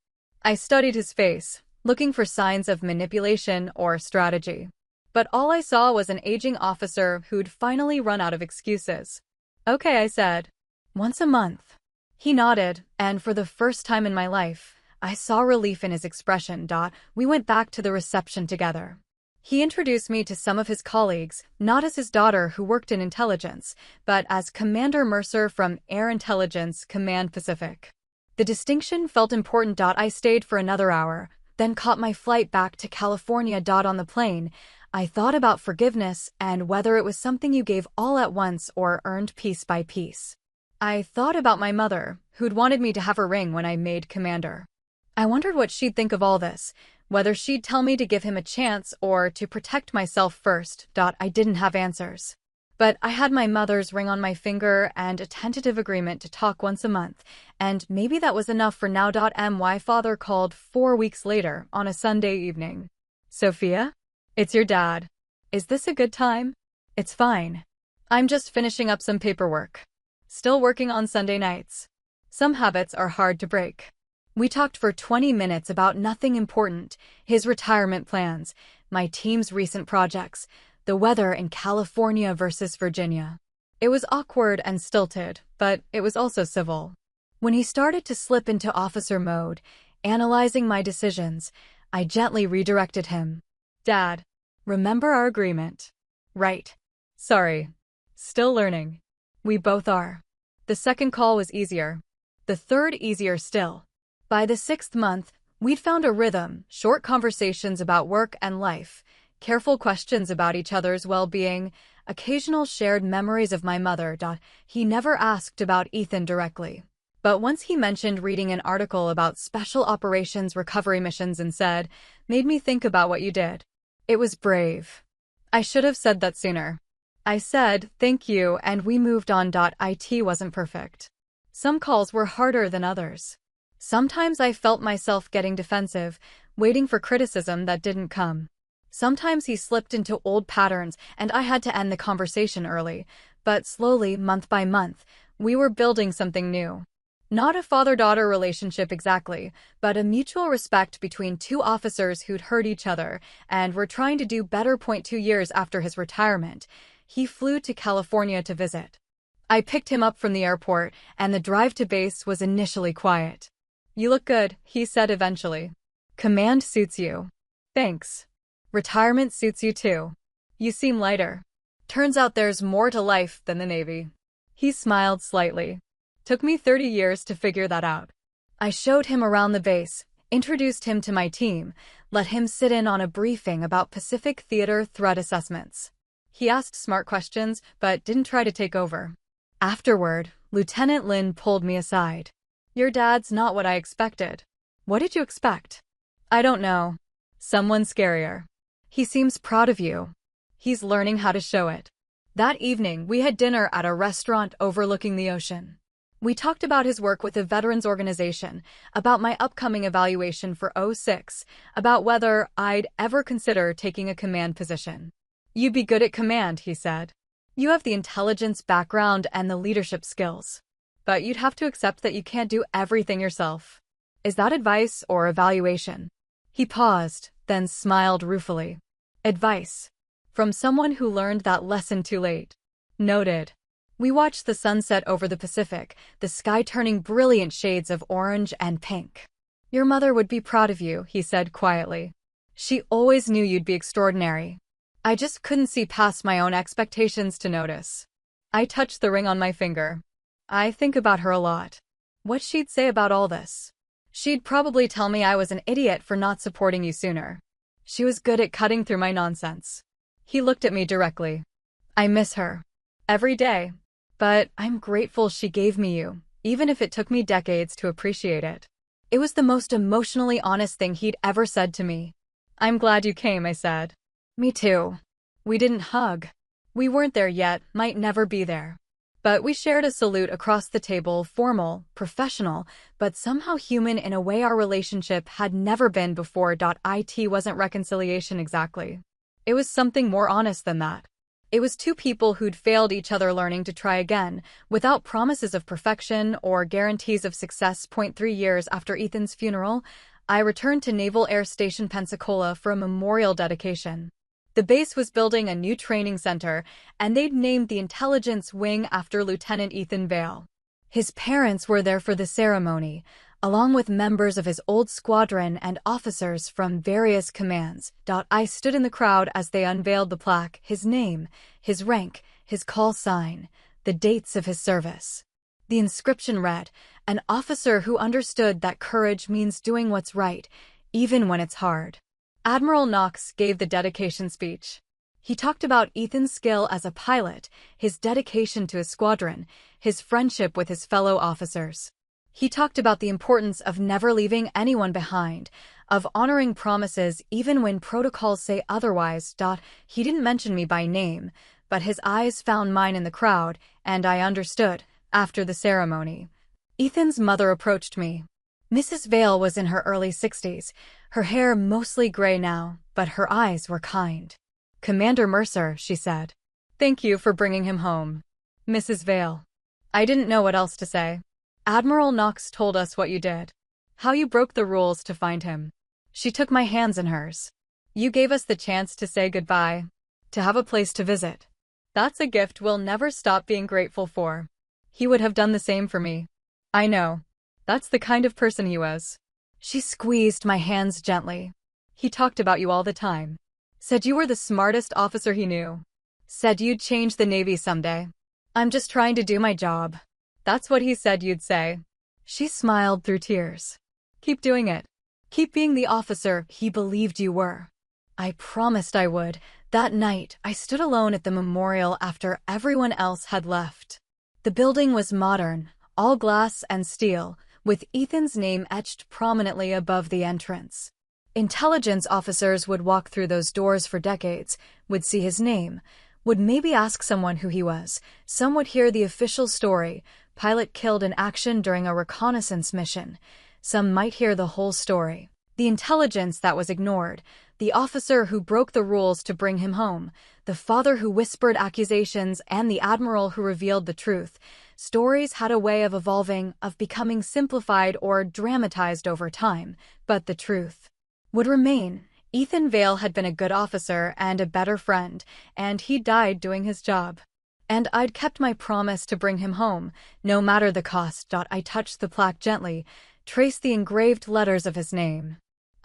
I studied his face, looking for signs of manipulation or strategy. But all I saw was an aging officer who'd finally run out of excuses. "Okay," I said. "Once a month." He nodded, and for the first time in my life, I saw relief in his expression. We went back to the reception together. He introduced me to some of his colleagues, not as his daughter who worked in intelligence, but as Commander Mercer from Air Intelligence Command Pacific. The distinction felt important. I stayed for another hour, then caught my flight back to California. On the plane, I thought about forgiveness and whether it was something you gave all at once or earned piece by piece. I thought about my mother, who'd wanted me to have her ring when I made commander. I wondered what she'd think of all this, whether she'd tell me to give him a chance or to protect myself first. I didn't have answers. But I had my mother's ring on my finger and a tentative agreement to talk once a month, and maybe that was enough for now. My father called 4 weeks later on a Sunday evening. Sophia? It's your dad. Is this a good time? It's fine. I'm just finishing up some paperwork. Still working on Sunday nights. Some habits are hard to break. We talked for 20 minutes about nothing important, his retirement plans, my team's recent projects, the weather in California versus Virginia. It was awkward and stilted, but it was also civil. When he started to slip into officer mode, analyzing my decisions, I gently redirected him. Dad, remember our agreement? Right. Sorry. Still learning. We both are. The second call was easier. The third easier still. By the 6th month, we'd found a rhythm, short conversations about work and life, careful questions about each other's well-being, occasional shared memories of my mother. He never asked about Ethan directly. But once he mentioned reading an article about special operations recovery missions and said, "Made me think about what you did." It was brave. I should have said that sooner. I said, "Thank you," and we moved on. It wasn't perfect. Some calls were harder than others. Sometimes I felt myself getting defensive, waiting for criticism that didn't come. Sometimes he slipped into old patterns and I had to end the conversation early, but slowly, month by month, we were building something new. Not a father-daughter relationship exactly, but a mutual respect between two officers who'd hurt each other and were trying to do better. 2 years after his retirement, he flew to California to visit. I picked him up from the airport, and the drive to base was initially quiet. "You look good," he said eventually. "Command suits you." "Thanks. Retirement suits you too. You seem lighter. Turns out there's more to life than the Navy." He smiled slightly. Took me 30 years to figure that out. I showed him around the base, introduced him to my team, let him sit in on a briefing about Pacific Theater threat assessments. He asked smart questions, but didn't try to take over. Afterward, Lieutenant Lin pulled me aside. "Your dad's not what I expected." "What did you expect?" "I don't know. Someone scarier. He seems proud of you. He's learning how to show it." That evening, we had dinner at a restaurant overlooking the ocean. We talked about his work with the Veterans Organization, about my upcoming evaluation for 06, about whether I'd ever consider taking a command position. "You'd be good at command," he said. "You have the intelligence background and the leadership skills. But you'd have to accept that you can't do everything yourself." "Is that advice or evaluation?" He paused, then smiled ruefully. "Advice. From someone who learned that lesson too late." Noted. We watched the sunset over the Pacific, the sky turning brilliant shades of orange and pink. "Your mother would be proud of you," he said quietly. "She always knew you'd be extraordinary. I just couldn't see past my own expectations to notice." I touched the ring on my finger. I think about her a lot. What she'd say about all this. She'd probably tell me I was an idiot for not supporting you sooner. She was good at cutting through my nonsense. He looked at me directly. "I miss her. Every day. But I'm grateful she gave me you, even if it took me decades to appreciate it." It was the most emotionally honest thing he'd ever said to me. "I'm glad you came," I said. "Me too." We didn't hug. We weren't there yet, might never be there. But we shared a salute across the table, formal, professional, but somehow human in a way our relationship had never been before. It wasn't reconciliation exactly. It was something more honest than that. It was two people who'd failed each other learning to try again, without promises of perfection or guarantees of success. 3 years after Ethan's funeral, I returned to Naval Air Station Pensacola for a memorial dedication. The base was building a new training center, and they'd named the intelligence wing after Lieutenant Ethan Vale. His parents were there for the ceremony, along with members of his old squadron and officers from various commands. I stood in the crowd as they unveiled the plaque, his name, his rank, his call sign, the dates of his service. The inscription read, "An officer who understood that courage means doing what's right, even when it's hard." Admiral Knox gave the dedication speech. He talked about Ethan's skill as a pilot, his dedication to his squadron, his friendship with his fellow officers. He talked about the importance of never leaving anyone behind, of honoring promises even when protocols say otherwise. He didn't mention me by name, but his eyes found mine in the crowd, and I understood. After the ceremony, Ethan's mother approached me. Mrs. Vale was in her early 60s, her hair mostly gray now, but her eyes were kind. "Commander Mercer," she said. "Thank you for bringing him home." "Mrs. Vale." I didn't know what else to say. "Admiral Knox told us what you did. How you broke the rules to find him." She took my hands in hers. "You gave us the chance to say goodbye, to have a place to visit. That's a gift we'll never stop being grateful for. He would have done the same for me." "I know. That's the kind of person he was." She squeezed my hands gently. "He talked about you all the time. Said you were the smartest officer he knew. Said you'd change the Navy someday. I'm just trying to do my job. That's what he said you'd say." She smiled through tears. "Keep doing it. Keep being the officer he believed you were." I promised I would. That night, I stood alone at the memorial after everyone else had left. The building was modern, all glass and steel, with Ethan's name etched prominently above the entrance. Intelligence officers would walk through those doors for decades, would see his name, would maybe ask someone who he was. Some would hear the official story, pilot killed in action during a reconnaissance mission. Some might hear the whole story. The intelligence that was ignored, the officer who broke the rules to bring him home, the father who whispered accusations, and the admiral who revealed the truth. Stories had a way of evolving, of becoming simplified or dramatized over time, but the truth would remain. Ethan Vale had been a good officer and a better friend, and he died doing his job. And I'd kept my promise to bring him home, no matter the cost. I touched the plaque gently, traced the engraved letters of his name.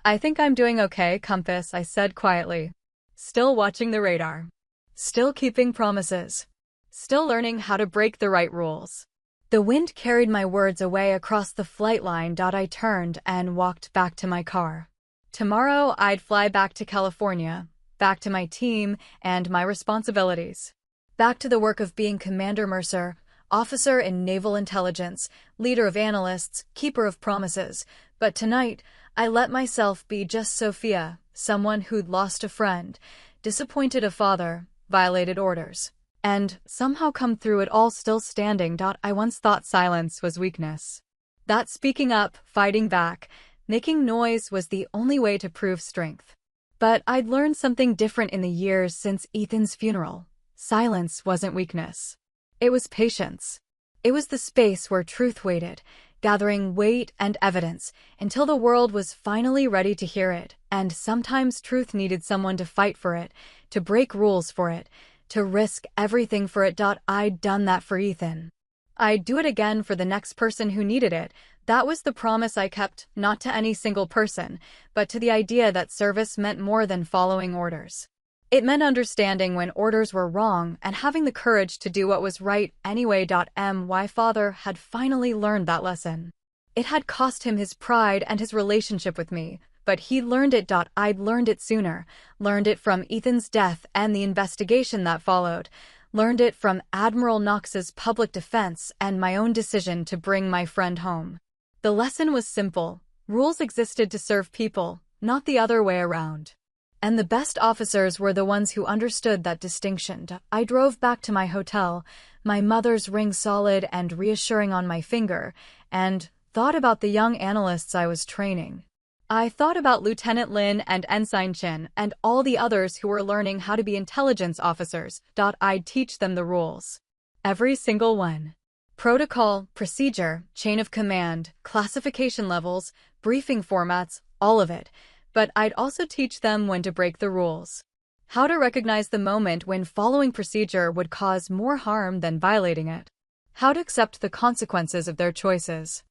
"I think I'm doing okay, Compass," I said quietly. Still watching the radar. Still keeping promises. Still learning how to break the right rules. The wind carried my words away across the flight line. I turned and walked back to my car. Tomorrow I'd fly back to California, back to my team and my responsibilities. Back to the work of being Commander Mercer, officer in naval intelligence, leader of analysts, keeper of promises. But tonight, I let myself be just Sophia, someone who'd lost a friend, disappointed a father, violated orders, and somehow come through it all still standing. I once thought silence was weakness. That speaking up, fighting back, making noise was the only way to prove strength. But I'd learned something different in the years since Ethan's funeral. Silence wasn't weakness. It was patience. It was the space where truth waited, gathering weight and evidence until the world was finally ready to hear it. And sometimes truth needed someone to fight for it, to break rules for it, to risk everything for it. I'd done that for Ethan. I'd do it again for the next person who needed it. That was the promise I kept, not to any single person, but to the idea that service meant more than following orders. It meant understanding when orders were wrong and having the courage to do what was right anyway. My father had finally learned that lesson. It had cost him his pride and his relationship with me, but he learned it. I'd learned it sooner, learned it from Ethan's death and the investigation that followed, learned it from Admiral Knox's public defense and my own decision to bring my friend home. The lesson was simple. Rules existed to serve people, not the other way around. And the best officers were the ones who understood that distinction. I drove back to my hotel, my mother's ring solid and reassuring on my finger, and thought about the young analysts I was training. I thought about Lieutenant Lin and Ensign Chin and all the others who were learning how to be intelligence officers. I'd teach them the rules. Every single one. Protocol, procedure, chain of command, classification levels, briefing formats, all of it. But I'd also teach them when to break the rules. How to recognize the moment when following procedure would cause more harm than violating it. How to accept the consequences of their choices.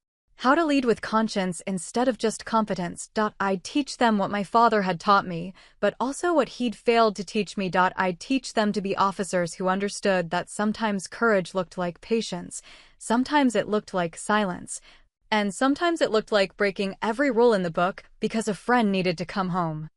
How to lead with conscience instead of just competence. I'd teach them what my father had taught me, but also what he'd failed to teach me. I'd teach them to be officers who understood that sometimes courage looked like patience, sometimes it looked like silence, and sometimes it looked like breaking every rule in the book because a friend needed to come home.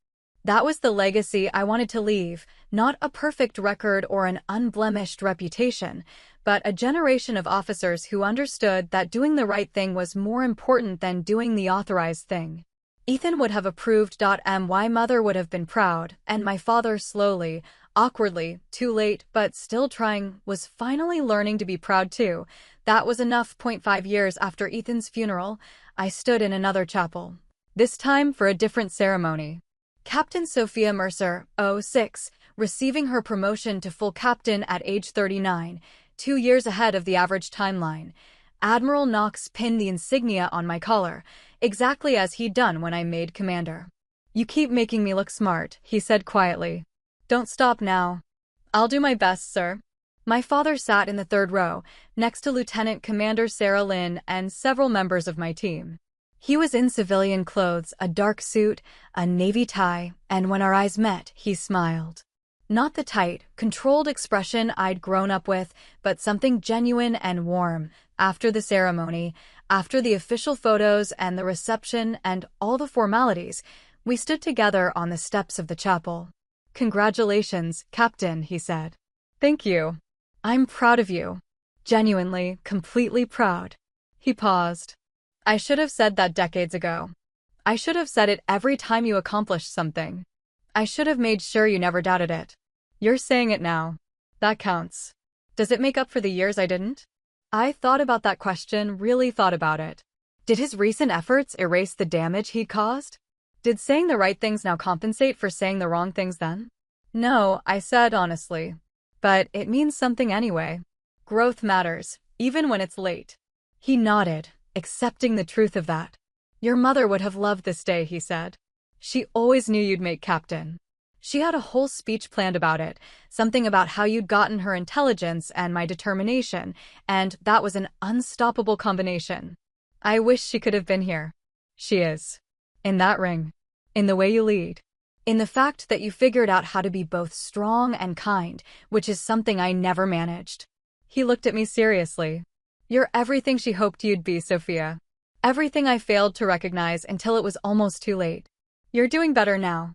That was the legacy I wanted to leave, not a perfect record or an unblemished reputation, but a generation of officers who understood that doing the right thing was more important than doing the authorized thing. Ethan would have approved. My mother would have been proud, and my father slowly, awkwardly, too late, but still trying, was finally learning to be proud too. That was enough. 5 years after Ethan's funeral, I stood in another chapel. This time for a different ceremony. Captain Sophia Mercer, 06, receiving her promotion to full captain at age 39, 2 years ahead of the average timeline. Admiral Knox pinned the insignia on my collar, exactly as he'd done when I made commander. "You keep making me look smart," he said quietly. "Don't stop now." "I'll do my best, sir." My father sat in the third row, next to Lieutenant Commander Sarah Lynn and several members of my team. He was in civilian clothes, a dark suit, a navy tie, and when our eyes met, he smiled. Not the tight, controlled expression I'd grown up with, but something genuine and warm. After the ceremony, after the official photos and the reception and all the formalities, we stood together on the steps of the chapel. "Congratulations, Captain," he said. "Thank you. I'm proud of you. Genuinely, completely proud." He paused. "I should have said that decades ago. I should have said it every time you accomplished something. I should have made sure you never doubted it. You're saying it now. That counts. Does it make up for the years I didn't?" I thought about that question, really thought about it. Did his recent efforts erase the damage he'd caused? Did saying the right things now compensate for saying the wrong things then? "No," I said honestly. "But it means something anyway. Growth matters, even when it's late." He nodded, accepting the truth of that. "Your mother would have loved this day," he said. "She always knew you'd make captain. She had a whole speech planned about it, something about how you'd gotten her intelligence and my determination, and that was an unstoppable combination. I wish she could have been here. She is. In that ring. In the way you lead. In the fact that you figured out how to be both strong and kind, which is something I never managed." He looked at me seriously. "You're everything she hoped you'd be, Sophia. Everything I failed to recognize until it was almost too late. You're doing better now.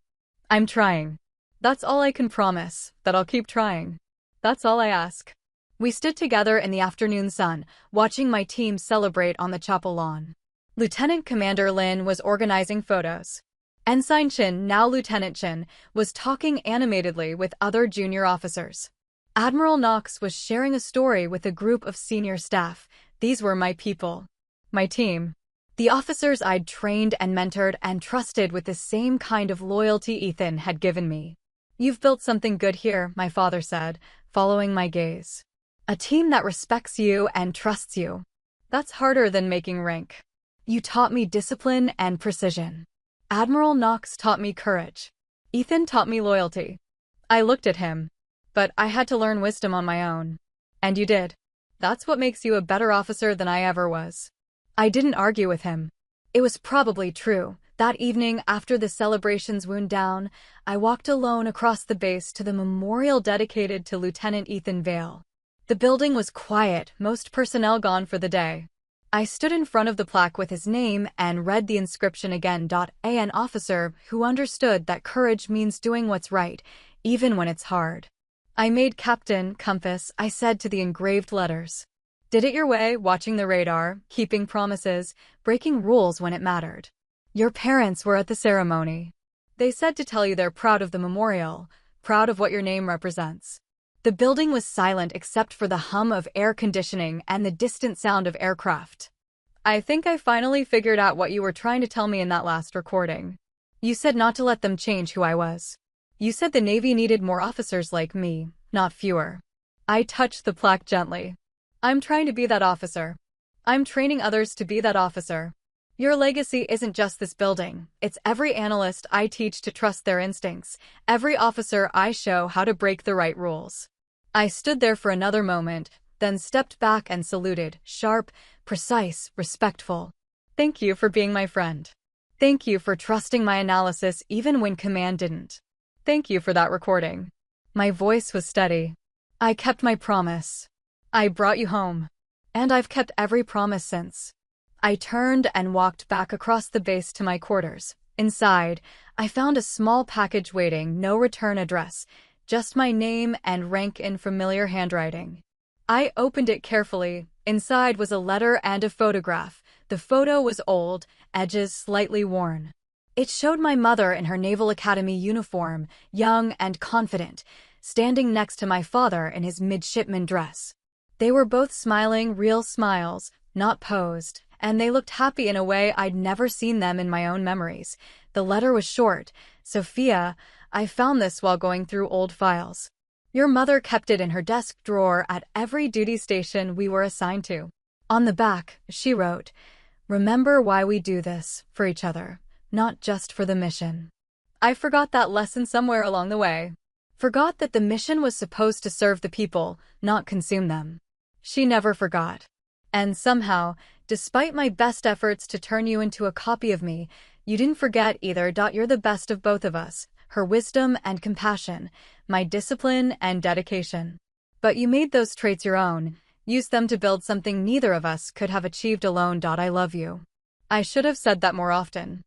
I'm trying. That's all I can promise, that I'll keep trying. That's all I ask." We stood together in the afternoon sun, watching my team celebrate on the chapel lawn. Lieutenant Commander Lin was organizing photos. Ensign Chin, now Lieutenant Chin, was talking animatedly with other junior officers. Admiral Knox was sharing a story with a group of senior staff. These were my people. My team. The officers I'd trained and mentored and trusted with the same kind of loyalty Ethan had given me. "You've built something good here," my father said, following my gaze. "A team that respects you and trusts you. That's harder than making rank. You taught me discipline and precision. Admiral Knox taught me courage. Ethan taught me loyalty." I looked at him. "But I had to learn wisdom on my own." "And you did. That's what makes you a better officer than I ever was." I didn't argue with him. It was probably true. That evening, after the celebrations wound down, I walked alone across the base to the memorial dedicated to Lieutenant Ethan Vale. The building was quiet, most personnel gone for the day. I stood in front of the plaque with his name and read the inscription again. An officer who understood that courage means doing what's right, even when it's hard. "I made Captain Compass," I said to the engraved letters. "Did it your way, watching the radar, keeping promises, breaking rules when it mattered. Your parents were at the ceremony. They said to tell you they're proud of the memorial, proud of what your name represents." The building was silent except for the hum of air conditioning and the distant sound of aircraft. "I think I finally figured out what you were trying to tell me in that last recording. You said not to let them change who I was. You said the Navy needed more officers like me, not fewer." I touched the plaque gently. "I'm trying to be that officer. I'm training others to be that officer. Your legacy isn't just this building, it's every analyst I teach to trust their instincts, every officer I show how to break the right rules." I stood there for another moment, then stepped back and saluted, sharp, precise, respectful. "Thank you for being my friend. Thank you for trusting my analysis even when command didn't. Thank you for that recording." My voice was steady. "I kept my promise. I brought you home. And I've kept every promise since." I turned and walked back across the base to my quarters. Inside, I found a small package waiting, no return address, just my name and rank in familiar handwriting. I opened it carefully. Inside was a letter and a photograph. The photo was old, edges slightly worn. It showed my mother in her Naval Academy uniform, young and confident, standing next to my father in his midshipman dress. They were both smiling, real smiles, not posed, and they looked happy in a way I'd never seen them in my own memories. The letter was short. "Sophia, I found this while going through old files. Your mother kept it in her desk drawer at every duty station we were assigned to." On the back, she wrote, "Remember why we do this, for each other, not just for the mission." I forgot that lesson somewhere along the way. Forgot that the mission was supposed to serve the people, not consume them. She never forgot. And somehow, despite my best efforts to turn you into a copy of me, you didn't forget either. You're the best of both of us, her wisdom and compassion, my discipline and dedication. But you made those traits your own, used them to build something neither of us could have achieved alone. I love you. I should have said that more often.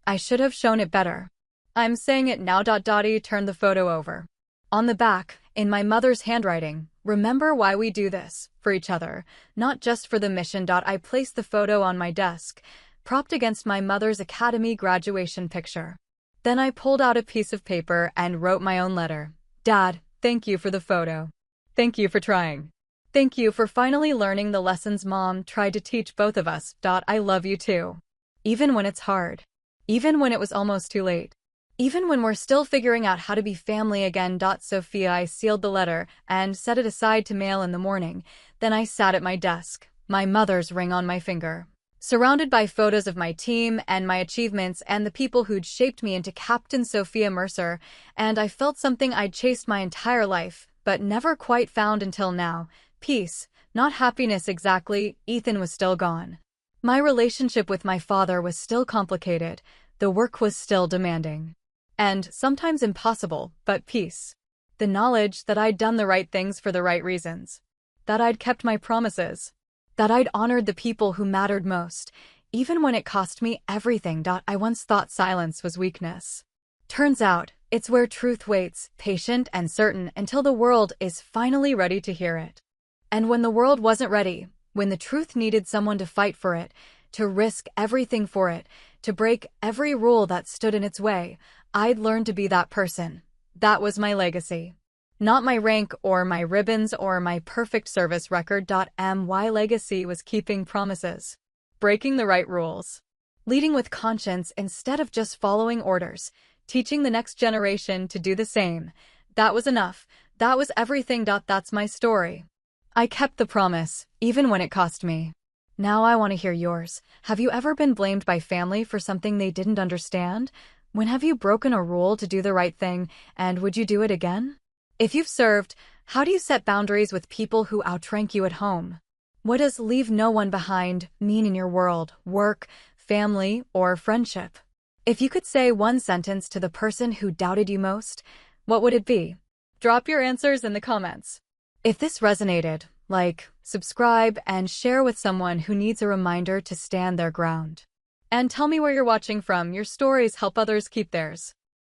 I should have shown it better. I'm saying it now. He turned the photo over. On the back, in my mother's handwriting, "Remember why we do this, for each other, not just for the mission." I placed the photo on my desk, propped against my mother's academy graduation picture. Then I pulled out a piece of paper and wrote my own letter. "Dad, thank you for the photo. Thank you for trying. Thank you for finally learning the lessons Mom tried to teach both of us. I love you too. Even when it's hard. Even when it was almost too late. Even when we're still figuring out how to be family again." Sophia, I sealed the letter and set it aside to mail in the morning. Then I sat at my desk, my mother's ring on my finger, surrounded by photos of my team and my achievements and the people who'd shaped me into Captain Sophia Mercer, and I felt something I'd chased my entire life, but never quite found until now. Peace, not happiness exactly. Ethan was still gone. My relationship with my father was still complicated. The work was still demanding. And sometimes impossible, but peace. The knowledge that I'd done the right things for the right reasons. That I'd kept my promises. That I'd honored the people who mattered most, even when it cost me everything. I once thought silence was weakness. Turns out, it's where truth waits, patient and certain, until the world is finally ready to hear it. And when the world wasn't ready, when the truth needed someone to fight for it, to risk everything for it, to break every rule that stood in its way, I'd learned to be that person. That was my legacy. Not my rank or my ribbons or my perfect service record. My legacy was keeping promises, breaking the right rules, leading with conscience instead of just following orders, teaching the next generation to do the same. That was enough. That was everything. That's my story. I kept the promise, even when it cost me. Now I want to hear yours. Have you ever been blamed by family for something they didn't understand? When have you broken a rule to do the right thing, and would you do it again? If you've served, how do you set boundaries with people who outrank you at home? What does leave no one behind mean in your world, work, family, or friendship? If you could say one sentence to the person who doubted you most, what would it be? Drop your answers in the comments. If this resonated, like, subscribe, and share with someone who needs a reminder to stand their ground. And tell me where you're watching from. Your stories help others keep theirs.